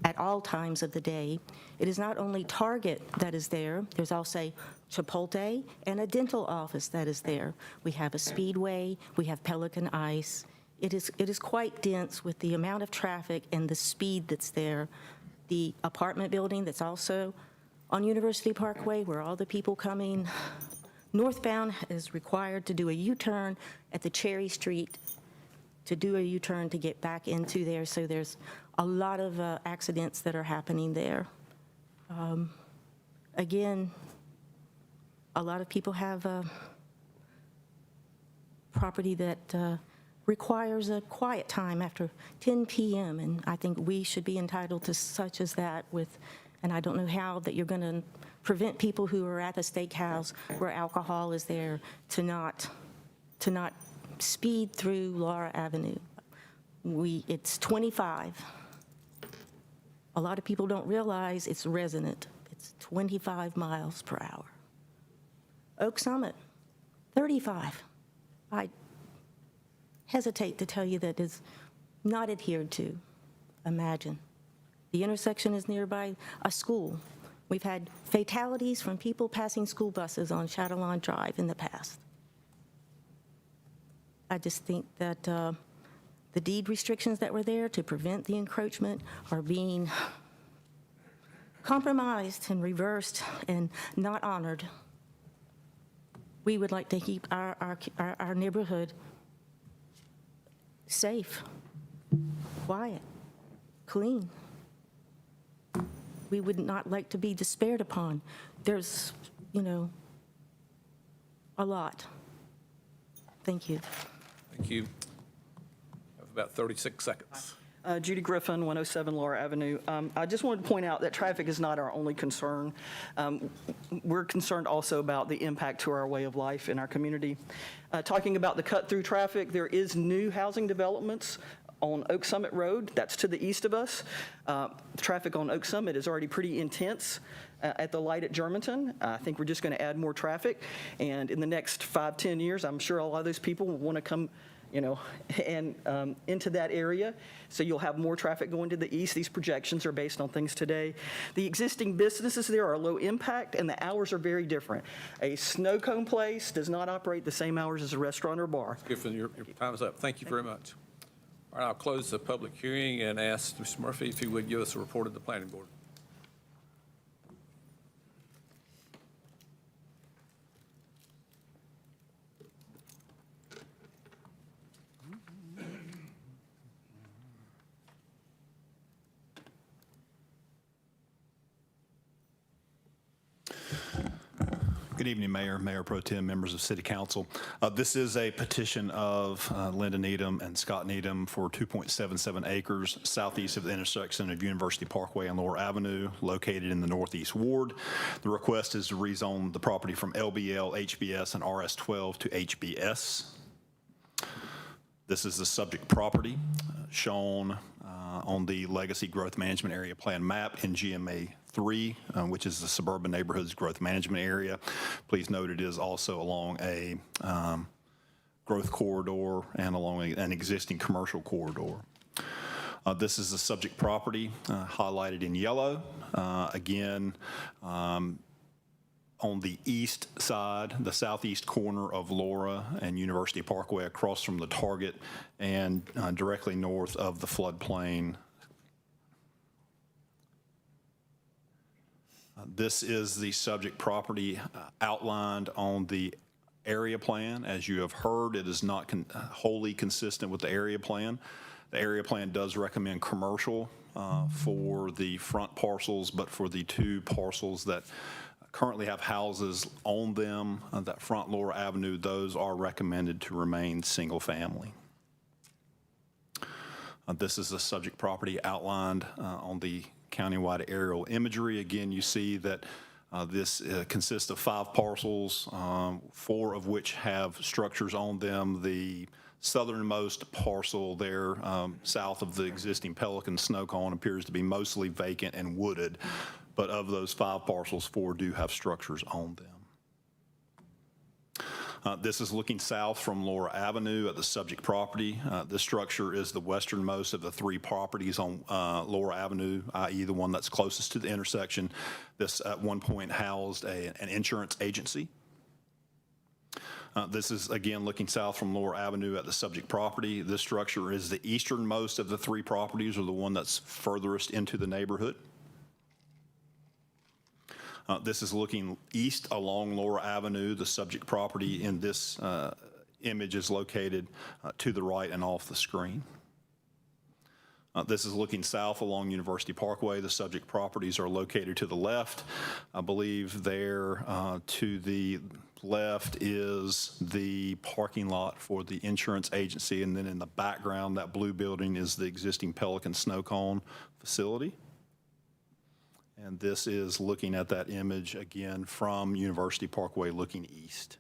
at all times of the day. It is not only Target that is there, there's also Chipotle and a dental office that is there. We have a Speedway, we have Pelican Ice. It is quite dense with the amount of traffic and the speed that's there. The apartment building that's also on University Parkway, where all the people coming northbound is required to do a U-turn at the Cherry Street to do a U-turn to get back into there. So there's a lot of accidents that are happening there. Again, a lot of people have property that requires a quiet time after 10 p.m. and I think we should be entitled to such as that and I don't know how that you're going to prevent people who are at the steakhouse where alcohol is there to not speed through Laura Avenue. It's 25. A lot of people don't realize it's resonant. It's 25 miles per hour. Oak Summit, 35. I hesitate to tell you that is not adhered to. Imagine. The intersection is nearby a school. We've had fatalities from people passing school buses on Chatelain Drive in the past. I just think that the deed restrictions that were there to prevent the encroachment are being compromised and reversed and not honored. We would like to keep our neighborhood safe, quiet, clean. We would not like to be despaired upon. There's, a lot. Thank you. Thank you. Have about 36 seconds. Judy Griffin, 107 Laura Avenue. I just wanted to point out that traffic is not our only concern. We're concerned also about the impact to our way of life in our community. Talking about the cut-through traffic, there is new housing developments on Oak Summit Road. That's to the east of us. Traffic on Oak Summit is already pretty intense at the light at Germantown. I think we're just going to add more traffic. And in the next 5-10 years, I'm sure a lot of those people will want to come and into that area. So you'll have more traffic going to the east. These projections are based on things today. The existing businesses there are low impact, and the hours are very different. A snow cone place does not operate the same hours as a restaurant or bar. Griffin, your time is up. Thank you very much. All right, I'll close the public hearing and ask Mr. Murphy if he would give us a report of the planning board. Good evening, Mayor, Mayor Pro Tem, members of City Council. This is a petition of Linda Needham and Scott Needham for 2.77 acres southeast of the intersection of University Parkway and Lower Avenue, located in the Northeast Ward. The request is to rezone the property from LBL, HBS, and RS12 to HBS. This is the subject property shown on the Legacy Growth Management Area Plan map in GMA 3, which is the Suburban Neighborhoods Growth Management Area. Please note it is also along a growth corridor and along an existing commercial corridor. This is the subject property highlighted in yellow. Again, on the east side, the southeast corner of Laura and University Parkway, across from the Target and directly north of the floodplain. This is the subject property outlined on the area plan. As you have heard, it is not wholly consistent with the area plan. The area plan does recommend commercial for the front parcels, but for the two parcels that currently have houses on them, that front Laura Avenue, those are recommended to remain single family. This is the subject property outlined on the countywide aerial imagery. Again, you see that this consists of 5 parcels, 4 of which have structures on them. The southernmost parcel there, south of the existing Pelican snow cone, appears to be mostly vacant and wooded. But of those 5 parcels, 4 do have structures on them. This is looking south from Laura Avenue at the subject property. This structure is the westernmost of the 3 properties on Laura Avenue, i.e. the one that's closest to the intersection. This at one point housed an insurance agency. This is, again, looking south from Laura Avenue at the subject property. This structure is the easternmost of the 3 properties, or the one that's furthest into the neighborhood. This is looking east along Laura Avenue. The subject property in this image is located to the right and off the screen. This is looking south along University Parkway. The subject properties are located to the left. I believe there to the left is the parking lot for the insurance agency, and then in the background, that blue building is the existing Pelican snow cone facility. And this is looking at that image again from University Parkway looking east.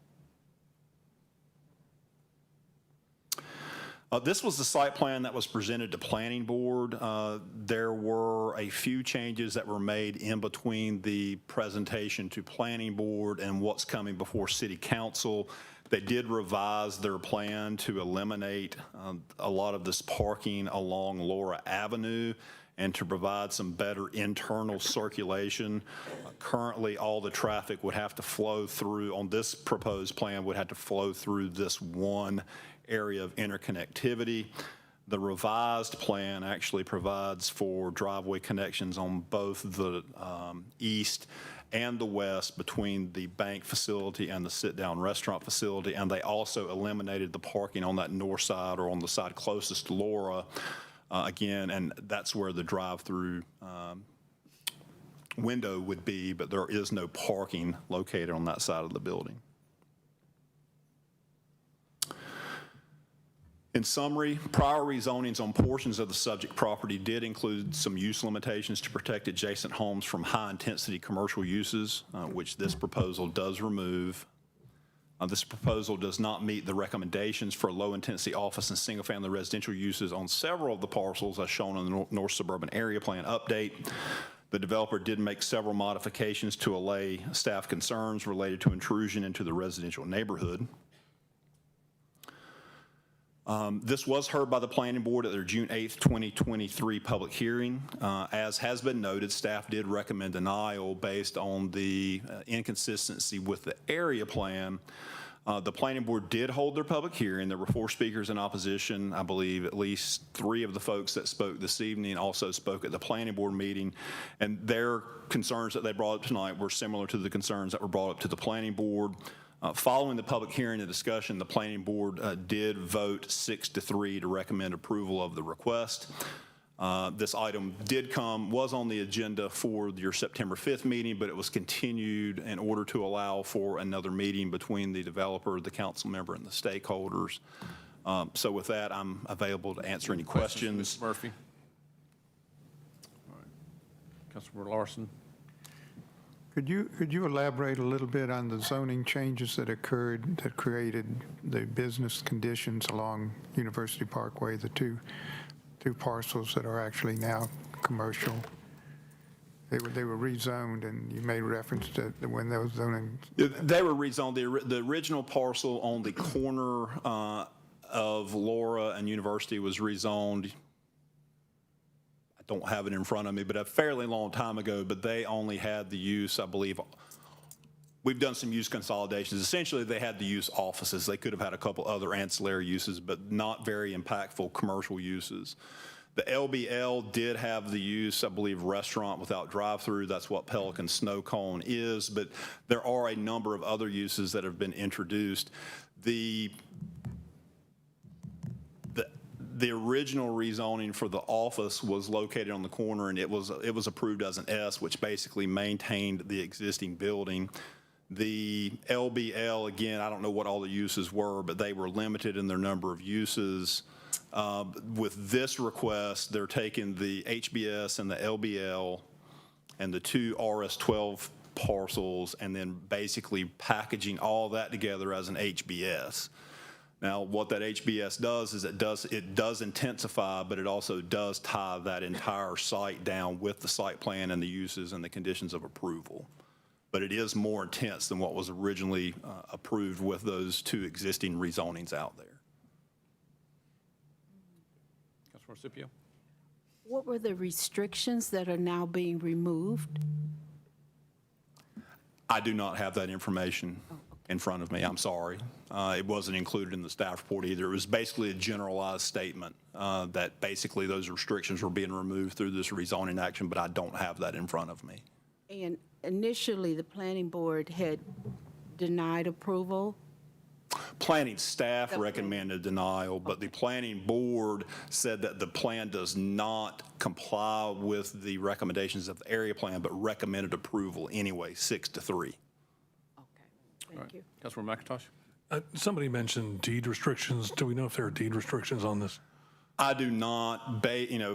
This was the site plan that was presented to Planning Board. There were a few changes that were made in between the presentation to Planning Board and what's coming before City Council. They did revise their plan to eliminate a lot of this parking along Laura Avenue and to provide some better internal circulation. Currently, all the traffic would have to flow through, on this proposed plan, would have to flow through this one area of interconnectivity. The revised plan actually provides for driveway connections on both the east and the west between the bank facility and the sit-down restaurant facility, and they also eliminated the parking on that north side, or on the side closest to Laura, again, and that's where the drive-through window would be, but there is no parking located on that side of the building. In summary, prior rezonings on portions of the subject property did include some use limitations to protect adjacent homes from high-intensity commercial uses, which this proposal does remove. This proposal does not meet the recommendations for low-intensity office and single-family residential uses on several of the parcels as shown in the North Suburban Area Plan update. The developer did make several modifications to allay staff concerns related to intrusion into the residential neighborhood. This was heard by the Planning Board at their June 8th, 2023 public hearing. As has been noted, staff did recommend denial based on the inconsistency with the area plan. The Planning Board did hold their public hearing. There were 4 speakers in opposition. I believe at least 3 of the folks that spoke this evening also spoke at the Planning Board meeting, and their concerns that they brought up tonight were similar to the concerns that were brought up to the Planning Board. Following the public hearing and discussion, the Planning Board did vote 6-3 to recommend approval of the request. This item was on the agenda for your September 5th meeting, but it was continued in order to allow for another meeting between the developer, the council member, and the stakeholders. So with that, I'm available to answer any questions. Mr. Murphy. All right. Councilmember Larson. Could you elaborate a little bit on the zoning changes that occurred that created the business conditions along University Parkway, the two parcels that are actually now commercial? They were rezoned, and you made reference to when those zoning. They were rezoned. The original parcel on the corner of Laura and University was rezoned. I don't have it in front of me, but a fairly long time ago, but they only had the use, I believe, we've done some use consolidations. Essentially, they had the use offices. They could have had a couple other ancillary uses, but not very impactful commercial uses. The LBL did have the use, I believe, restaurant without drive-through. That's what Pelican Snow Cone is, but there are a number of other uses that have been introduced. The original rezoning for the office was located on the corner, and it was approved as an S, which basically maintained the existing building. The LBL, again, I don't know what all the uses were, but they were limited in their number of uses. With this request, they're taking the HBS and the LBL and the two RS-12 parcels and then basically packaging all that together as an HBS. Now, what that HBS does is it does intensify, but it also does tie that entire site down with the site plan and the uses and the conditions of approval. But it is more intense than what was originally approved with those two existing rezonings out there. Councilmember Scipio. What were the restrictions that are now being removed? I do not have that information in front of me. I'm sorry. It wasn't included in the staff report either. It was basically a generalized statement that basically those restrictions were being removed through this rezoning action, but I don't have that in front of me. And initially, the planning board had denied approval. Planning staff recommended denial, but the planning board said that the plan does not comply with the recommendations of the area plan, but recommended approval anyway, 6-3. Thank you. Councilmember McIntosh. Somebody mentioned deed restrictions. Do we know if there are deed restrictions on this? I do not.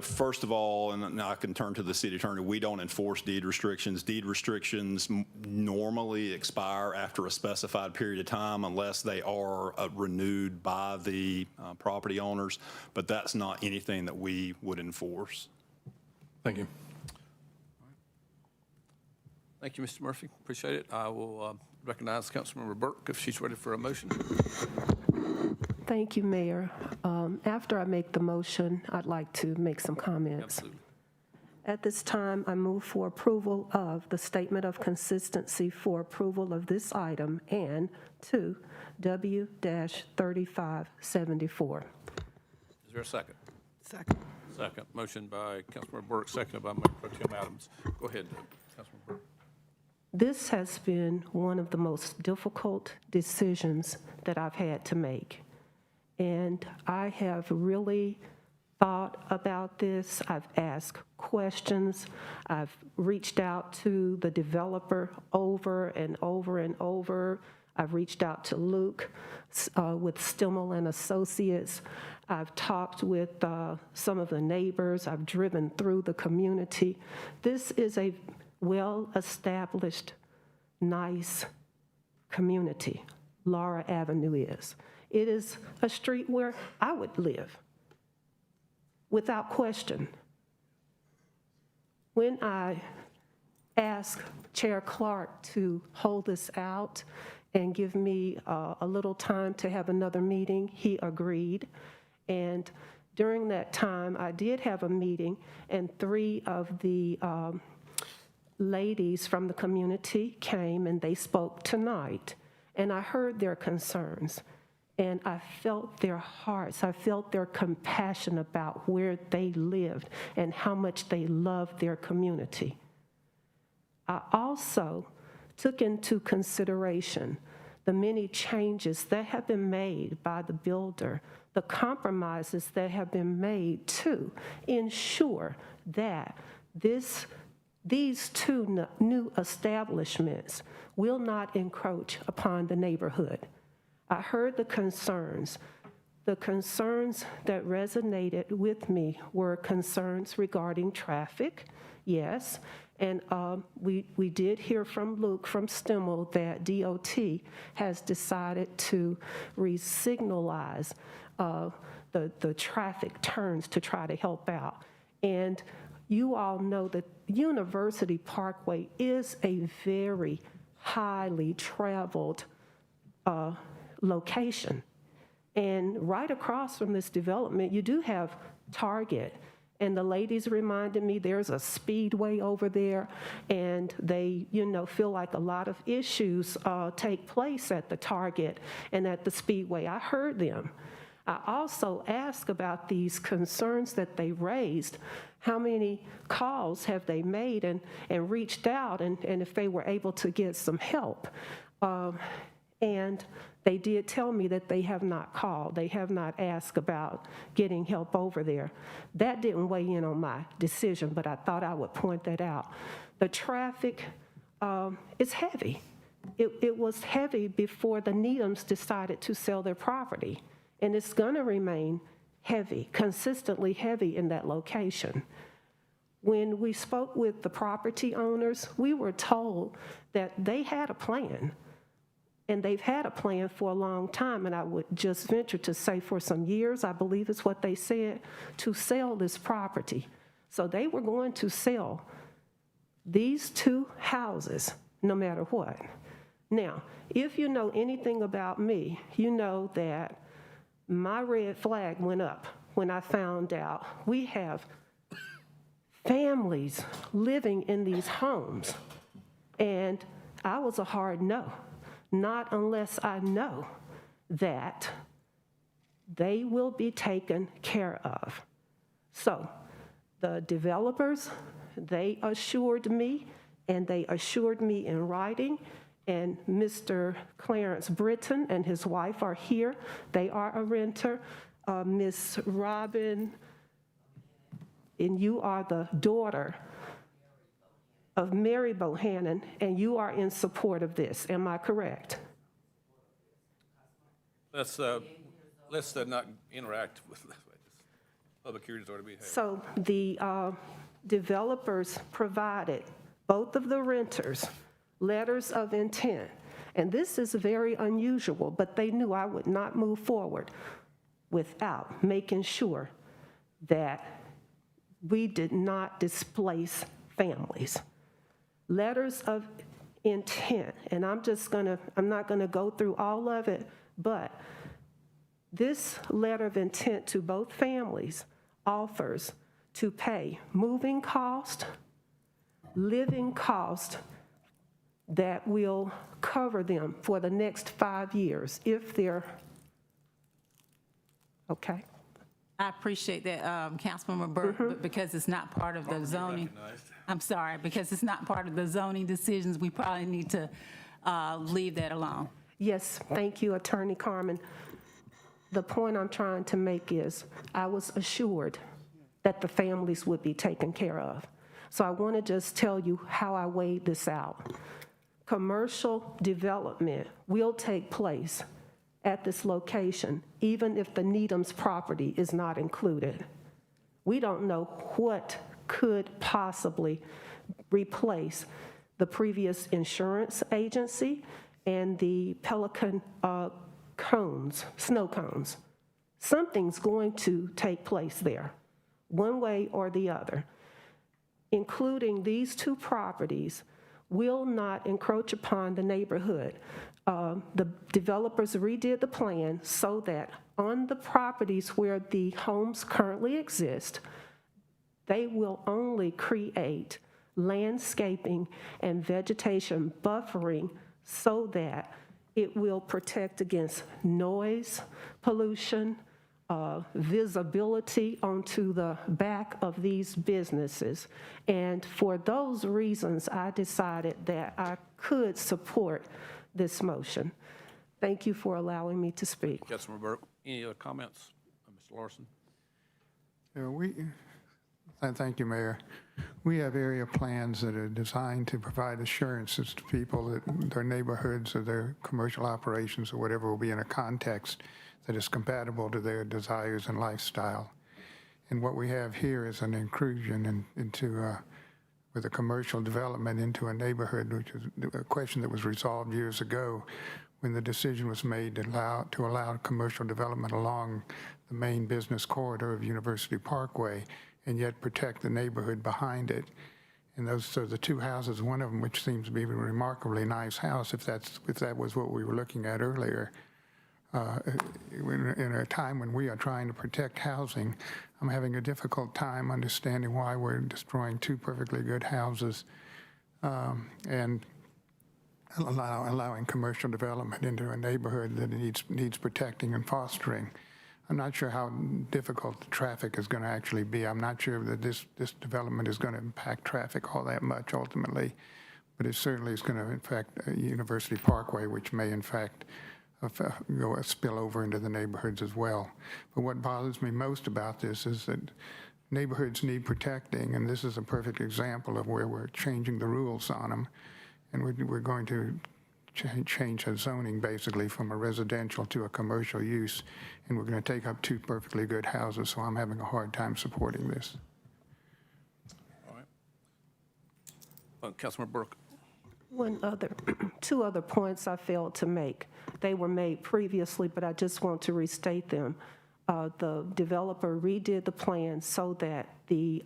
First of all, and I can turn to the city attorney, we don't enforce deed restrictions. Deed restrictions normally expire after a specified period of time unless they are renewed by the property owners, but that's not anything that we would enforce. Thank you. Thank you, Mr. Murphy. Appreciate it. I will recognize Councilmember Burke if she's ready for a motion. Thank you, Mayor. After I make the motion, I'd like to make some comments. Absolutely. At this time, I move for approval of the statement of consistency for approval of this item and 2 W-3574. Is there a second? Second. Second. Motion by Councilmember Burke, seconded by Mayor Pro Tem Adams. Go ahead, Councilmember Burke. This has been one of the most difficult decisions that I've had to make. And I have really thought about this. I've asked questions. I've reached out to the developer over and over and over. I've reached out to Luke with Stimmel and Associates. I've talked with some of the neighbors. I've driven through the community. This is a well-established, nice community. Laura Avenue is. It is a street where I would live, without question. When I asked Chair Clark to hold this out and give me a little time to have another meeting, he agreed. And during that time, I did have a meeting, and 3 of the ladies from the community came and they spoke tonight. And I heard their concerns, and I felt their hearts. I felt their compassion about where they lived and how much they loved their community. I also took into consideration the many changes that have been made by the builder the compromises that have been made to ensure that these two new establishments will not encroach upon the neighborhood. I heard the concerns. The concerns that resonated with me were concerns regarding traffic, yes, and we did hear from Luke from Stimmel that DOT has decided to re-signalize the traffic turns to try to help out. And you all know that University Parkway is a very highly traveled location. And right across from this development, you do have Target. And the ladies reminded me there's a speedway over there, and they, feel like a lot of issues take place at the Target and at the speedway. I heard them. I also asked about these concerns that they raised. How many calls have they made and reached out, and if they were able to get some help? And they did tell me that they have not called. They have not asked about getting help over there. That didn't weigh in on my decision, but I thought I would point that out. The traffic is heavy. It was heavy before the Needhams decided to sell their property, and it's going to remain heavy, consistently heavy in that location. When we spoke with the property owners, we were told that they had a plan. And they've had a plan for a long time, and I would just venture to say for some years, I believe is what they said, to sell this property. So they were going to sell these two houses no matter what. Now, if you know anything about me, you know that my red flag went up when I found out we have families living in these homes. And I was a hard no. Not unless I know that they will be taken care of. So the developers, they assured me, and they assured me in writing, and Mr. Clarence Britton and his wife are here. They are a renter. Miss Robin, and you are the daughter of Mary Bohannon, and you are in support of this. Am I correct? Let's not interact with this. Public hearings ought to be held. So the developers provided both of the renters letters of intent, and this is very unusual, but they knew I would not move forward without making sure that we did not displace families. Letters of intent, and I'm not gonna go through all of it, but this letter of intent to both families offers to pay moving cost, living cost that will cover them for the next 5 years if they're, okay? I appreciate that, Councilmember Burke, but because it's not part of the zoning, I'm sorry, because it's not part of the zoning decisions, we probably need to leave that alone. Yes, thank you, Attorney Carmen. The point I'm trying to make is I was assured that the families would be taken care of. So I want to just tell you how I weighed this out. Commercial development will take place at this location, even if the Needham's property is not included. We don't know what could possibly replace the previous insurance agency and the Pelican cones, snow cones. Something's going to take place there, one way or the other. Including these two properties will not encroach upon the neighborhood. The developers redid the plan so that on the properties where the homes currently exist, they will only create landscaping and vegetation buffering so that it will protect against noise, pollution, visibility onto the back of these businesses. And for those reasons, I decided that I could support this motion. Thank you for allowing me to speak. Councilmember Burke, any other comments? Mr. Larson? Thank you, Mayor. We have area plans that are designed to provide assurances to people that their neighborhoods or their commercial operations or whatever will be in a context that is compatible to their desires and lifestyle. And what we have here is an intrusion into with a commercial development into a neighborhood, which is a question that was resolved years ago when the decision was made to allow commercial development along the main business corridor of University Parkway and yet protect the neighborhood behind it. And so the two houses, one of them, which seems to be a remarkably nice house, if that was what we were looking at earlier, in a time when we are trying to protect housing, I'm having a difficult time understanding why we're destroying two perfectly good houses and allowing commercial development into a neighborhood that needs protecting and fostering. I'm not sure how difficult the traffic is going to actually be. I'm not sure that this development is going to impact traffic all that much ultimately, but it certainly is going to affect University Parkway, which may in fact spill over into the neighborhoods as well. But what bothers me most about this is that neighborhoods need protecting, and this is a perfect example of where we're changing the rules on them, and we're going to change the zoning basically from a residential to a commercial use, and we're going to take up two perfectly good houses, so I'm having a hard time supporting this. All right. Councilmember Burke. Two other points I failed to make. They were made previously, but I just want to restate them. The developer redid the plan so that the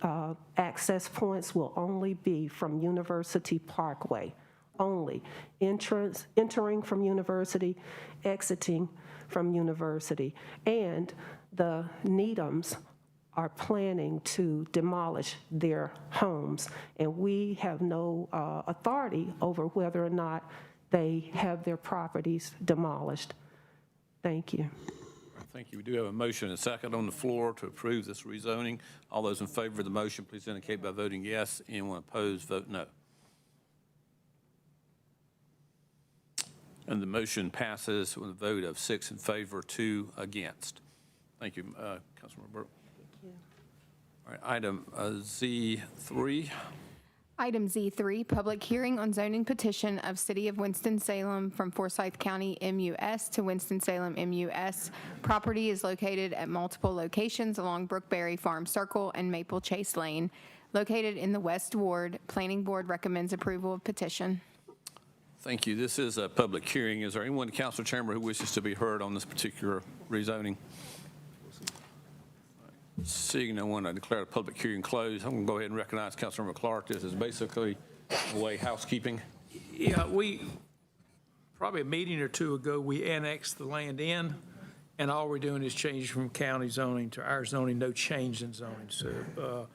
access points will only be from University Parkway, only. Entering from University, exiting from University. And the Needhams are planning to demolish their homes, and we have no authority over whether or not they have their properties demolished. Thank you. Thank you. We do have a motion and a second on the floor to approve this rezoning. All those in favor of the motion, please indicate by voting yes. Anyone opposed, vote no. And the motion passes with a vote of 6 in favor, 2 against. Thank you, Councilmember Burke. All right, item Z3. Item Z3, public hearing on zoning petition of City of Winston-Salem from Forsyth County MUS to Winston-Salem MUS. Property is located at multiple locations along Brookberry Farm Circle and Maple Chase Lane. Located in the West Ward, Planning Board recommends approval of petition. Thank you. This is a public hearing. Is there anyone in the council chamber who wishes to be heard on this particular rezoning? Seeing no one, I declare the public hearing closed. I'm going to go ahead and recognize Councilmember Clark. This is basically way housekeeping. Yeah, probably a meeting or two ago, we annexed the land in, and all we're doing is changing from county zoning to our zoning, no change in zoning. So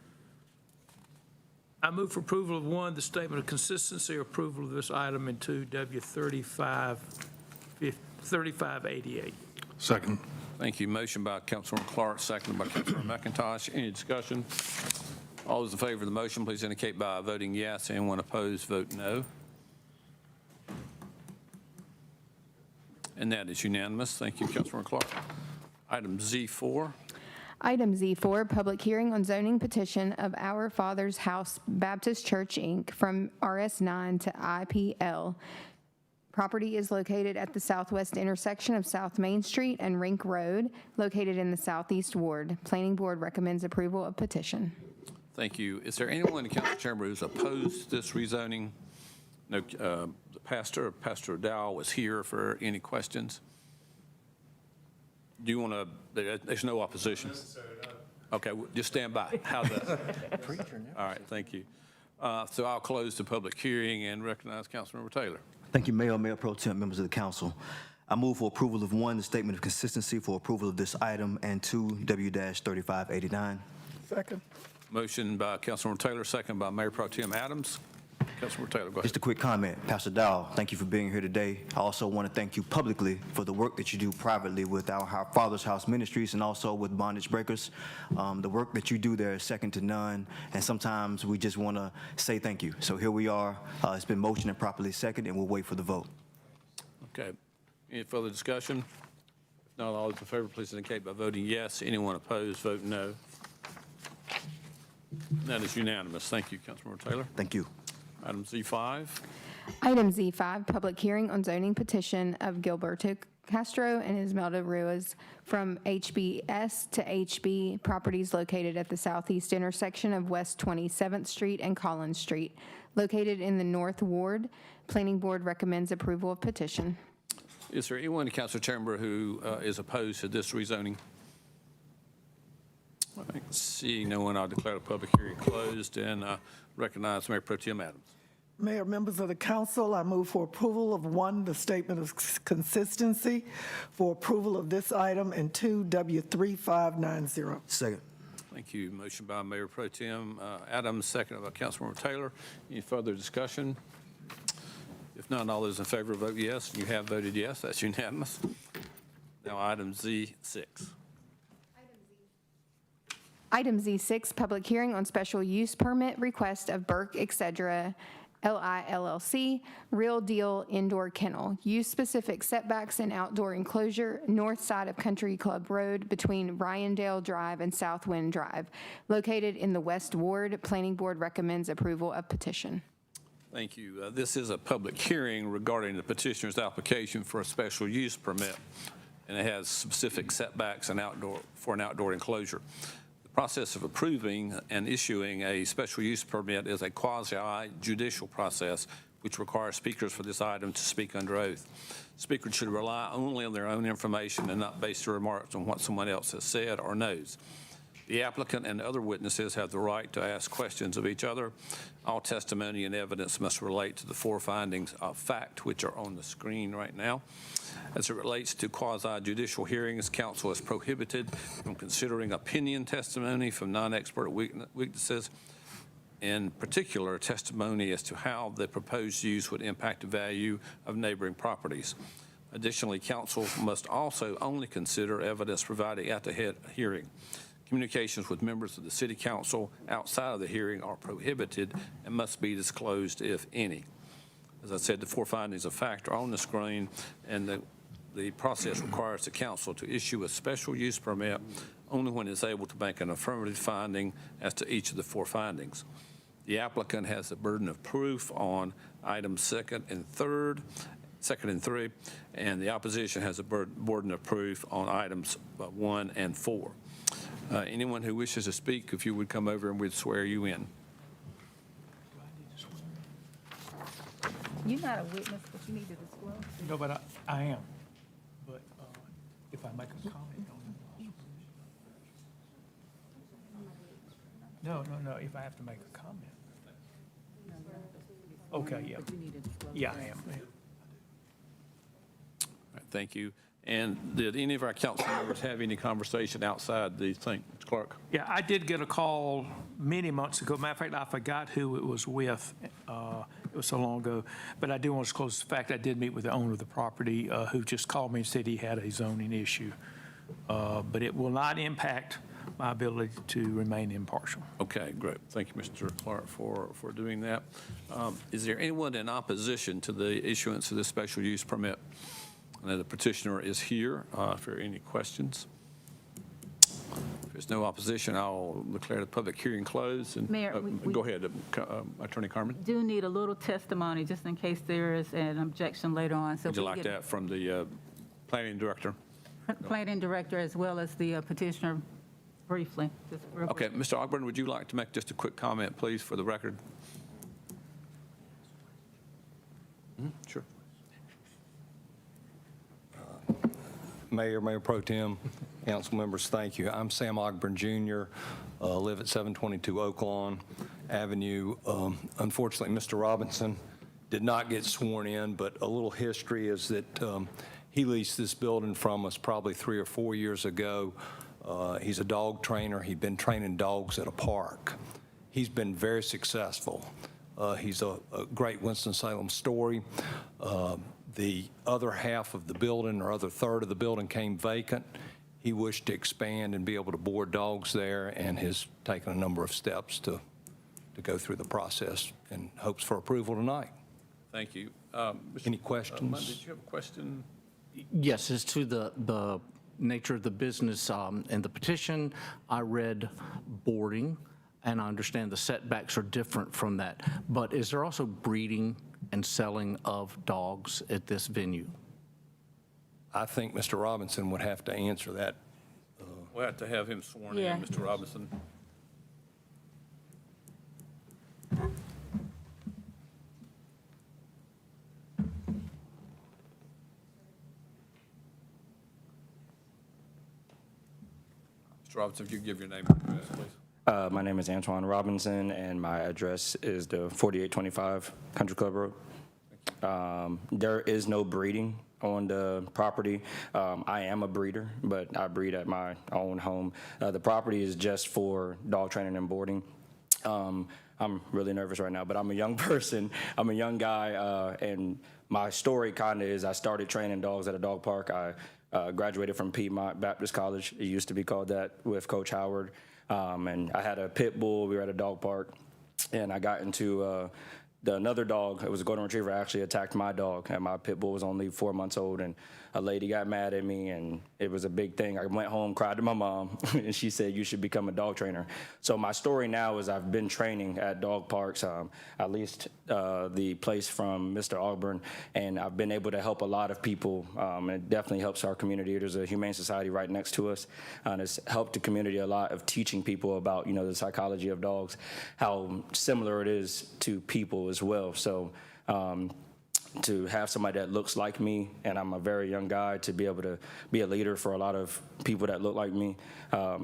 I move for approval of 1, the statement of consistency or approval of this item, and 2, W 3588. Second. Thank you. Motion by Councilmember Clark, seconded by Councilmember McIntosh. Any discussion? All those in favor of the motion, please indicate by voting yes. Anyone opposed, vote no. And that is unanimous. Thank you, Councilmember Clark. Item Z4. Item Z4, public hearing on zoning petition of Our Father's House Baptist Church, Inc. from RS9 to IPL. Property is located at the southwest intersection of South Main Street and Rink Road, located in the Southeast Ward. Planning Board recommends approval of petition. Thank you. Is there anyone in the council chamber who's opposed to this rezoning? No, the Pastor Dow was here for any questions. Do you want to, there's no opposition? Okay, just stand by. How's that? All right, thank you. So I'll close the public hearing and recognize Councilmember Taylor. Thank you, Mayor, Mayor Pro Tem, members of the council. I move for approval of 1, the statement of consistency for approval of this item, and 2, W-3589. Second. Motion by Councilmember Taylor, second by Mayor Pro Tem Adams. Councilmember Taylor, go ahead. Just a quick comment. Pastor Dow, thank you for being here today. I also want to thank you publicly for the work that you do privately with our Father's House Ministries and also with Bondage Breakers. The work that you do there is second to none, and sometimes we just want to say thank you. So here we are. It's been motioned and properly seconded, and we'll wait for the vote. Okay. Any further discussion? If Not all those in favor, please indicate by voting yes. Anyone opposed, vote no. That is unanimous. Thank you, Councilmember Taylor. Thank you. Item Z5. Item Z5, public hearing on zoning petition of Gilberto Castro and Ismelda Ruiz from HBS to HB properties located at the southeast intersection of West 27th Street and Collins Street, located in the North Ward. Planning Board recommends approval of petition. Is there anyone in the council chamber who is opposed to this rezoning? I see no one. I'll declare the public hearing closed and recognize Mayor Pro Tem Adams. Mayor, members of the council, I move for approval of 1, the statement of consistency for approval of this item, and 2, W3590. Second. Thank you. Motion by Mayor Pro Tem Adams, second by Councilmember Taylor. Any further discussion? If not, all those in favor vote yes. You have voted yes. That's unanimous. Now item Z6. Item Z6, public hearing on special use permit request of Burke, etc., LI-LLC, Real Deal Indoor Kennel. Use specific setbacks and outdoor enclosure, north side of Country Club Road between Ryandale Drive and Southwind Drive, located in the West Ward. Planning Board recommends approval of petition. Thank you. This is a public hearing regarding the petitioner's application for a special use permit, and it has specific setbacks and for an outdoor enclosure. The process of approving and issuing a special use permit is a quasi-judicial process which requires speakers for this item to speak under oath. Speakers should rely only on their own information and not base their remarks on what someone else has said or knows. The applicant and other witnesses have the right to ask questions of each other. All testimony and evidence must relate to the 4 findings of fact, which are on the screen right now. As it relates to quasi-judicial hearings, counsel is prohibited from considering opinion testimony from non-expert witnesses, in particular testimony as to how the proposed use would impact the value of neighboring properties. Additionally, counsel must also only consider evidence provided at the hearing. Communications with members of the City Council outside of the hearing are prohibited and must be disclosed if any. As I said, the 4 findings of fact are on the screen, and the process requires the council to issue a special use permit only when it's able to make an affirmative finding as to each of the 4 findings. The applicant has the burden of proof on items 2nd and 3, and the opposition has a burden of proof on items 1 and 4. Anyone who wishes to speak, if you would come over and we'd swear you in. You're not a witness, but you need to disclose. No, but I am. But if I make a comment on No, if I have to make a comment. Okay, yeah. Yeah, I am. All right, thank you. And did any of our council members have any conversation outside the thing, Clerk? Yeah, I did get a call many months ago. Matter of fact, I forgot who it was with. It was so long ago. But I do want to disclose the fact I did meet with the owner of the property who just called me and said he had a zoning issue. But it will not impact my ability to remain impartial. Okay, great. Thank you, Mr. Clark, for doing that. Is there anyone in opposition to the issuance of this special use permit? The petitioner is here if there are any questions. If there's no opposition, I'll declare the public hearing closed. And, Mayor, go ahead, Attorney Carmen. Do need a little testimony just in case there is an objection later on. So Would you like that from the planning director? Planning director as well as the petitioner briefly. Just real Okay, quick. Mr. Ogburn, would you like to make just a quick comment, please, for the record? Sure. Mayor Pro Tem, council members, thank you. I'm Sam Ogburn Jr., live at 722 Oak Lawn Avenue. Unfortunately, Mr. Robinson did not get sworn in, but a little history is that he leased this building from us probably 3 or 4 years ago. He's a dog trainer. He'd been training dogs at a park. He's been very successful. He's a great Winston-Salem story. The other half of the building, or other third of the building, came vacant. He wished to expand and be able to board dogs there, and has taken a number of steps to go through the process, and hopes for approval tonight. Thank you. Any questions? Did you have a question? Yes, as to the nature of the business in the petition, I read boarding, and I understand the setbacks are different from that. But is there also breeding and selling of dogs at this venue? I think Mr. Robinson would have to answer that. We'll have to have him sworn Yeah. in, Mr. Robinson. Mr. Robinson, if you give your name and address, please. My name is Antoine Robinson, and my address is the 4825 Country Club Road. There is no breeding on the property. I am a breeder, but I breed at my own home. The property is just for dog training and boarding. I'm really nervous right now, but I'm a young person. I'm a young guy, and my story kind of is I started training dogs at a dog park. I graduated from Piedmont Baptist College. It used to be called that, with Coach Howard. And I had a pit bull. We were at a dog park, and I got into another dog. It was a golden retriever. Actually attacked my dog, and my pit bull was only 4 months old. And a lady got mad at me, and it was a big thing. I went home, cried to my mom, and she said, "You should become a dog trainer." So my story now is I've been training at dog parks, at least the place from Mr. Ogburn, and I've been able to help a lot of people. And it definitely helps our community. There's a Humane Society right next to us, and it's helped the community a lot of teaching people about, the psychology of dogs, how similar it is to people as well. So to have somebody that looks like me, and I'm a very young guy, to be able to be a leader for a lot of people that look like me.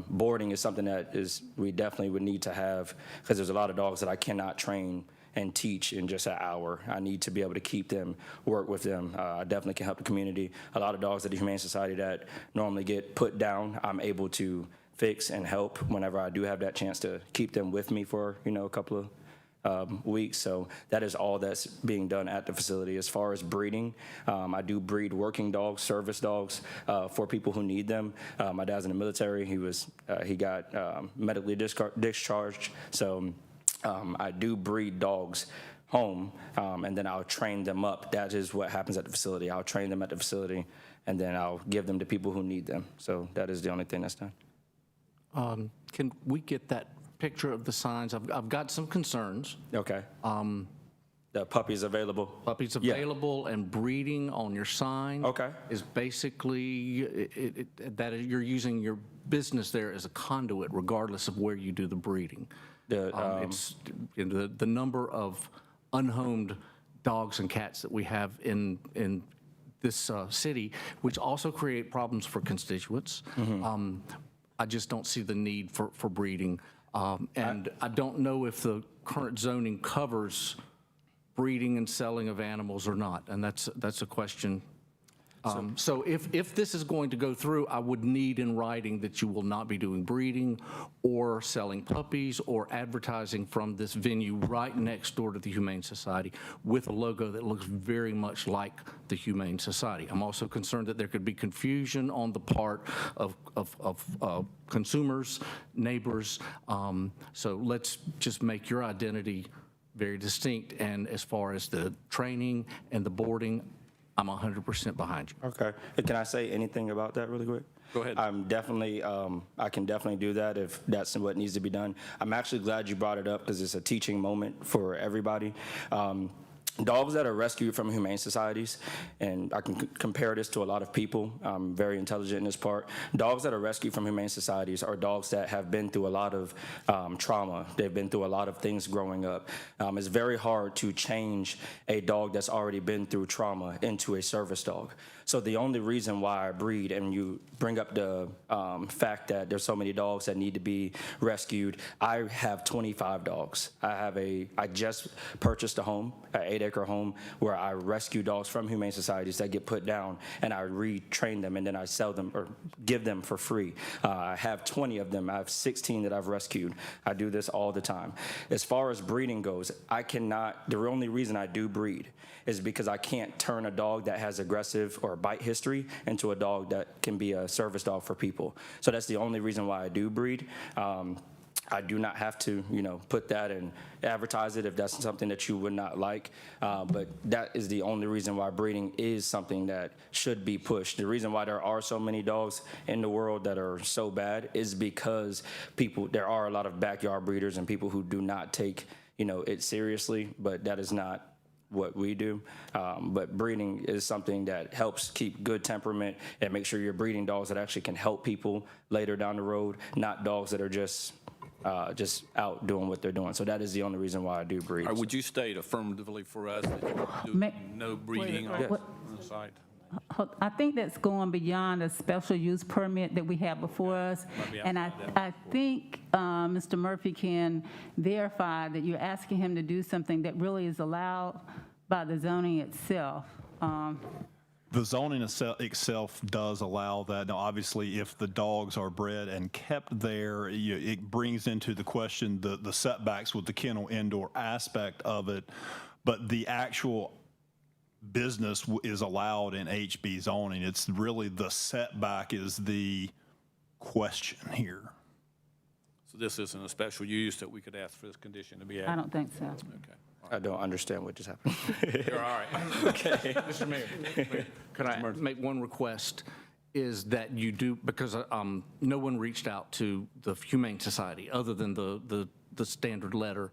Boarding is something that we definitely would need to have, because there's a lot of dogs that I cannot train and teach in just an hour. I need to be able to keep them, work with them. I definitely can help the community. A lot of dogs at the Humane Society that normally get put down, I'm able to fix and help whenever I do have that chance to keep them with me for, a couple of weeks. So that is all that's being done at the facility. As far as breeding, I do breed working dogs, service dogs, for people who need them. My dad's in the military. He got medically discharged. So I do breed dogs home, and then I'll train them up. That is what happens at the facility. I'll train them at the facility, and then I'll give them to people who need them. So that is the only thing that's done. Can we get that picture of the signs? I've got some concerns. Okay. The puppies available? Puppies available, and breeding on your sign. Okay. Is basically that you're using your business there as a conduit, regardless of where you do the breeding. It's the number of unhomed dogs and cats that we have in this city, which also create problems for constituents. Mm-hmm. I just don't see the need for breeding. And I don't know if the current zoning covers breeding and selling of animals or not, and that's a question. So if this is going to go through, I would need in writing that you will not be doing breeding or selling puppies or advertising from this venue right next door to the Humane Society with a logo that looks very much like the Humane Society. I'm also concerned that there could be confusion on the part of consumers, neighbors. So let's just make your identity very distinct. And as far as the training and the boarding, I'm 100% behind you. Okay. Can I say anything about that really quick? Go ahead. I'm definitely, I can definitely do that if that's what needs to be done. I'm actually glad you brought it up, because it's a teaching moment for everybody. Dogs that are rescued from humane societies, and I can compare this to a lot of people. I'm very intelligent in this part. Dogs that are rescued from humane societies are dogs that have been through a lot of trauma. They've been through a lot of things growing up. It's very hard to change a dog that's already been through trauma into a service dog. So the only reason why I breed, and you bring up the fact that there's so many dogs that need to be rescued, I have 25 dogs. I just purchased a home, an 8-acre home, where I rescue dogs from humane societies that get put down, and I retrain them, and then I sell them or give them for free. I have 20 of them. I have 16 that I've rescued. I do this all the time. As far as breeding goes, the only reason I do breed is because I can't turn a dog that has aggressive or bite history into a dog that can be a service dog for people. So that's the only reason why I do breed. I do not have to, put that and advertise it if that's something that you would not like. But that is the only reason why breeding is something that should be pushed. The reason why there are so many dogs in the world that are so bad is because there are a lot of backyard breeders and people who do not take, it seriously, but that is not what we do. But breeding is something that helps keep good temperament and make sure you're breeding dogs that actually can help people later down the road, not dogs that are just out doing what they're doing. So that is the only reason why I do breed. Would you state affirmatively for us that you do no breeding on the site? I think that's going beyond a special use permit that we have before us. And I think Mr. Murphy can verify that you're asking him to do something that really is allowed by the zoning itself. The zoning itself does allow that. Now, obviously, if the dogs are bred and kept there, it brings into the question the setbacks with the kennel indoor aspect of it. But the actual business is allowed in HB zoning. It's really the setback is the question here. So this isn't a special use that we could ask for this condition to be added? I don't think so. Okay. I don't understand what just happened. You're all right. Okay. Mr. Mayor, could I make one request? Is that you do, because no one reached out to the Humane Society other than the standard letter.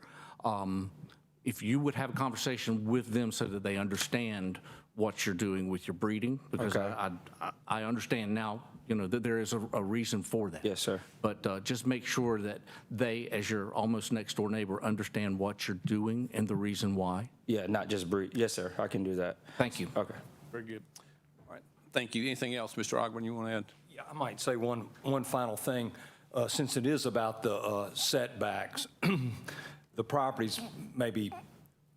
If you would have a conversation with them so that they understand what you're doing with your breeding, because I understand now, that there is a reason for that. Yes, sir. But just make sure that they, as your almost next door neighbor, understand what you're doing and the reason why. Yeah, not just breed. Yes, sir. I can do that. Thank you. Okay. Very good. All right. Thank you. Anything else, Mr. Ogburn, you want to add? Yeah, I might say one final thing. Since it is about the setbacks, the property's maybe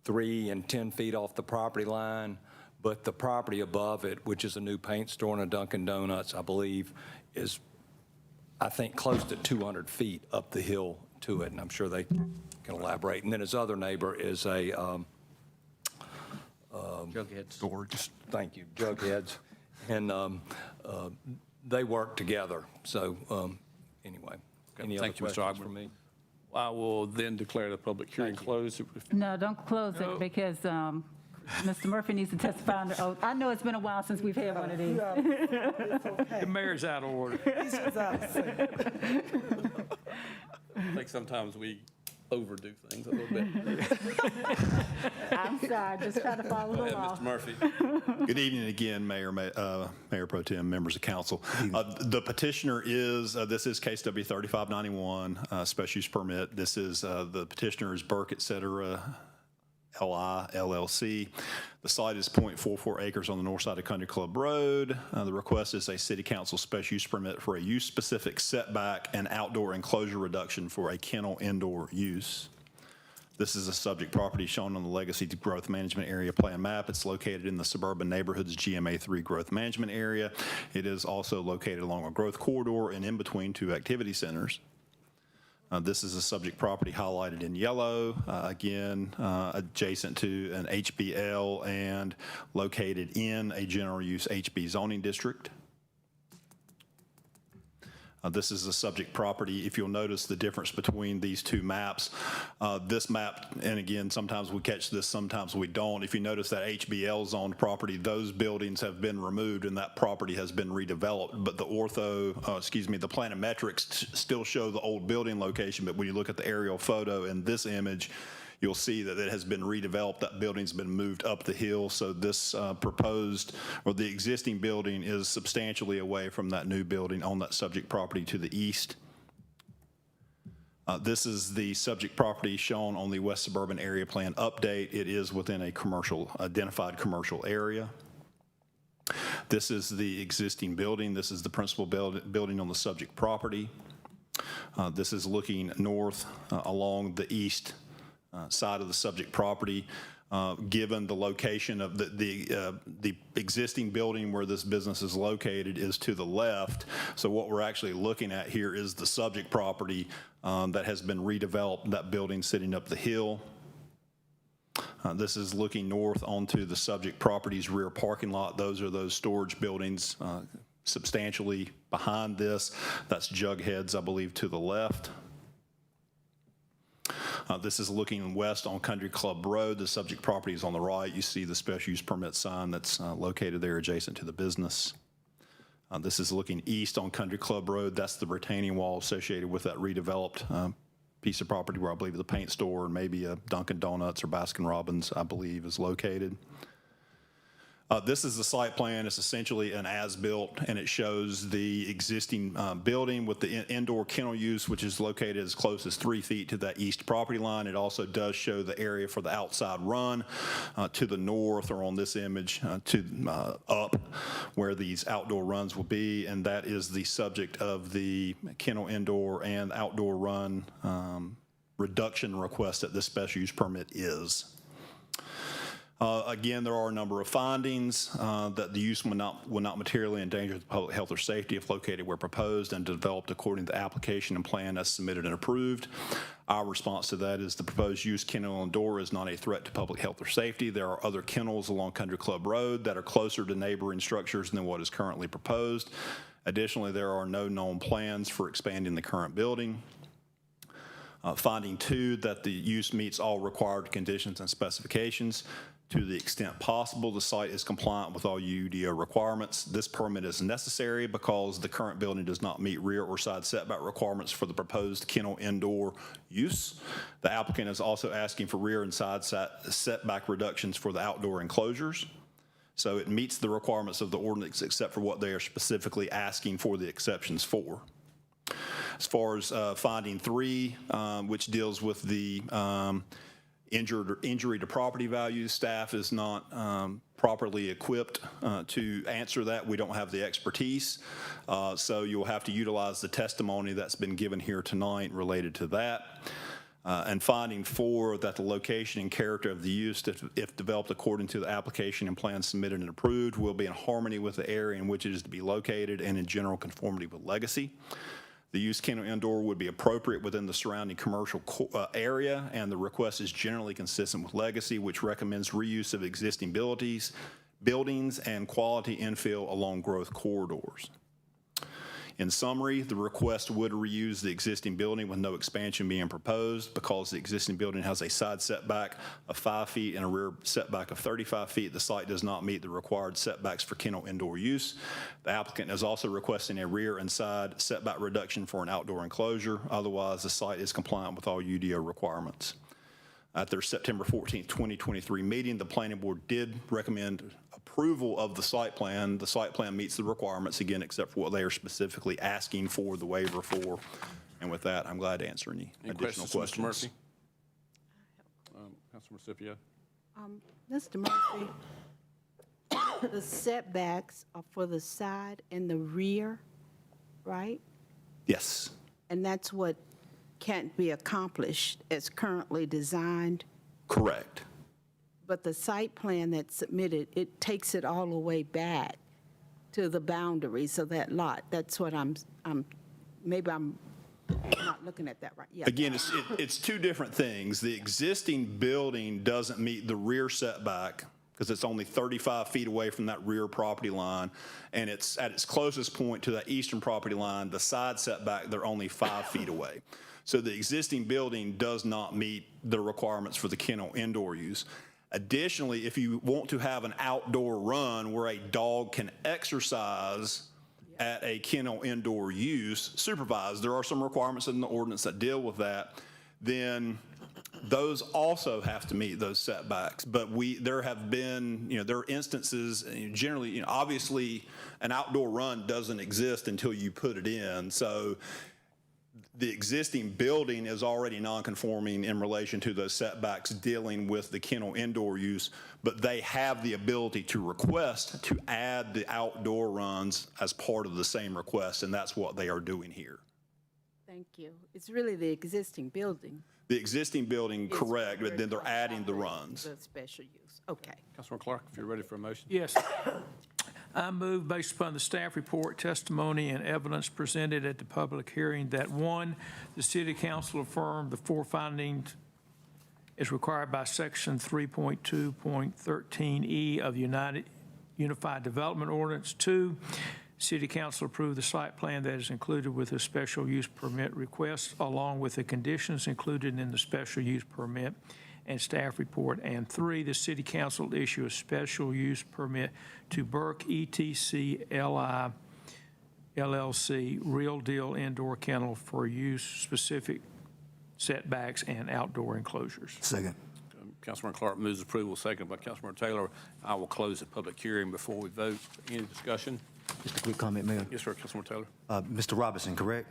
3 and 10 feet off the property line, but the property above it, which is a new paint store and a Dunkin' Donuts, I believe, is, I think, close to 200 feet up the hill to it, and I'm sure they can elaborate. And then his other neighbor is a Jughead storage. Thank you, Jugheads, and they work together. So anyway, any other questions for me? I will then declare the public hearing closed. No, don't close it because Mr. Murphy needs to testify under oath. I know it's been a while since we've had one of these. The mayor's out of order. He's just out of sync. I think sometimes we overdo things a little bit. I'm sorry, just trying to follow the law. Mr. Murphy. Good evening again, Mayor Pro Tem, members of council. The petitioner is, this is case W 3591, special use permit. This is, the petitioner is Burke, et cetera, LI, LLC. The site is 0.44 acres on the north side of Country Club Road. The request is a city council special use permit for a use-specific setback and outdoor enclosure reduction for a kennel indoor use. This is a subject property shown on the Legacy Growth Management Area Plan map. It's located in the Suburban Neighborhoods GMA3 Growth Management Area. It is also located along a growth corridor and in between 2 activity centers. This is a subject property highlighted in yellow, again, adjacent to an HBL and located in a general use HB zoning district. This is a subject property. If you'll notice the difference between these 2 maps, this map, and again, sometimes we catch this, sometimes we don't. If you notice that HBL zoned property, those buildings have been removed and that property has been redeveloped. But the the planimetrics still show the old building location. But when you look at the aerial photo in this image, you'll see that it has been redeveloped. That building's been moved up the hill. So this proposed, or the existing building is substantially away from that new building on that subject property to the east. This is the subject property shown on the West Suburban Area Plan update. It is within a identified commercial area. This is the existing building. This is the principal building on the subject property. This is looking north along the east side of the subject property. Given the location of the existing building where this business is located is to the left. So what we're actually looking at here is the subject property that has been redeveloped, that building sitting up the hill. This is looking north onto the subject property's rear parking lot. Those are those storage buildings substantially behind this. That's Jugheads, I believe, to the left. This is looking west on Country Club Road. The subject property is on the right. You see the special use permit sign that's located there adjacent to the business. This is looking east on Country Club Road. That's the retaining wall associated with that redeveloped piece of property where I believe the paint store and maybe a Dunkin' Donuts or Baskin Robbins, I believe, is located. This is the site plan. It's essentially an as-built, and it shows the existing building with the indoor kennel use, which is located as close as 3 feet to that east property line. It also does show the area for the outside run to the north, or on this image, up where these outdoor runs will be, and that is the subject of the kennel indoor and outdoor run reduction request that this special use permit is. Again, there are a number of findings that the use will not materially endanger the public health or safety if located where proposed and developed according to the application and plan as submitted and approved. Our response to that is the proposed use kennel indoor is not a threat to public health or safety. There are other kennels along Country Club Road that are closer to neighboring structures than what is currently proposed. Additionally, there are no known plans for expanding the current building. Finding 2, that the use meets all required conditions and specifications. To the extent possible, the site is compliant with all UDO requirements. This permit is necessary because the current building does not meet rear or side setback requirements for the proposed kennel indoor use. The applicant is also asking for rear and side setback reductions for the outdoor enclosures. So it meets the requirements of the ordinance except for what they are specifically asking for the exceptions for. As far as finding 3, which deals with the injury to property values, staff is not properly equipped to answer that. We don't have the expertise, so you'll have to utilize the testimony that's been given here tonight related to that. And finding 4, that the location and character of the use, if developed according to the application and plan submitted and approved, will be in harmony with the area in which it is to be located and in general conformity with legacy. The use kennel indoor would be appropriate within the surrounding commercial area, and the request is generally consistent with legacy, which recommends reuse of existing buildings and quality infill along growth corridors. In summary, the request would reuse the existing building with no expansion being proposed. Because the existing building has a side setback of 5 feet and a rear setback of 35 feet, the site does not meet the required setbacks for kennel indoor use. The applicant is also requesting a rear and side setback reduction for an outdoor enclosure. Otherwise, the site is compliant with all UDO requirements. At their September 14th, 2023 meeting, the planning board did recommend approval of the site plan. The site plan meets the requirements, again, except for what they are specifically asking for the waiver for. And with that, I'm glad to answer any additional questions. Mr. Murphy? Councilman Scipio? Mr. Murphy, the setbacks are for the side and the rear, right? Yes. And that's what can't be accomplished as currently designed? Correct. But the site plan that's submitted, it takes it all the way back to the boundaries of that lot. That's what maybe I'm not looking at that right. Yeah. Again, it's 2 different things. The existing building doesn't meet the rear setback because it's only 35 feet away from that rear property line, and it's at its closest point to that eastern property line. The side setback, they're only 5 feet away. So the existing building does not meet the requirements for the kennel indoor use. Additionally, if you want to have an outdoor run where a dog can exercise at a kennel indoor use, supervised, there are some requirements in the ordinance that deal with that, then those also have to meet those setbacks. But there have been, there are instances, generally, obviously an outdoor run doesn't exist until you put it in. So the existing building is already non-conforming in relation to those setbacks dealing with the kennel indoor use, but they have the ability to request to add the outdoor runs as part of the same request, and that's what they are doing here. Thank you. It's really the existing building. The existing building, correct, but then they're adding the runs. The special use. Okay. Councilman Clark, if you're ready for a motion. Yes. I move, based upon the staff report, testimony, and evidence presented at the public hearing, that 1, the city council affirm the 4 findings as required by section 3.2.13E of Unified Development Ordinance. 2, City Council approve the site plan that is included with the special use permit request, along with the conditions included in the special use permit and staff report. And 3, the City Council issue a special use permit to Burke ETC LI LLC, Real Deal Indoor Kennel for use specific setbacks and outdoor enclosures. Second. Councilman Clark moves approval, seconded by Councilman Taylor. I will close the public hearing before we vote. Any discussion? Just a quick comment, Mayor. Yes, sir, Councilman Taylor. Mr. Robinson, correct?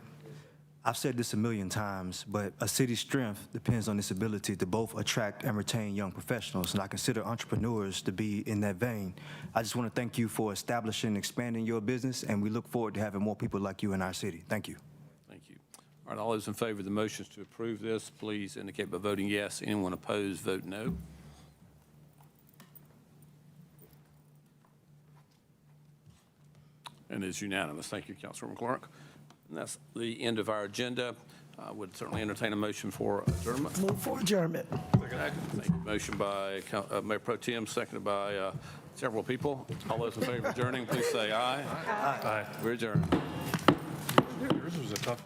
I've said this a million times, but a city's strength depends on its ability to both attract and retain young professionals, and I consider entrepreneurs to be in that vein. I just want to thank you for establishing and expanding your business, and we look forward to having more people like you in our city. Thank you. Thank you. All right, all those in favor of the motions to approve this, please indicate by voting yes. Anyone opposed, vote no. And it's unanimous. Thank you, Councilwoman Clark. And that's the end of our agenda. I would certainly entertain a motion for adjournment. Move for adjournment. Thank you. Motion by Mayor Pro Tem, seconded by several people. All those in favor of adjourning, please say aye. Aye. We're adjourned. Yours was a tough.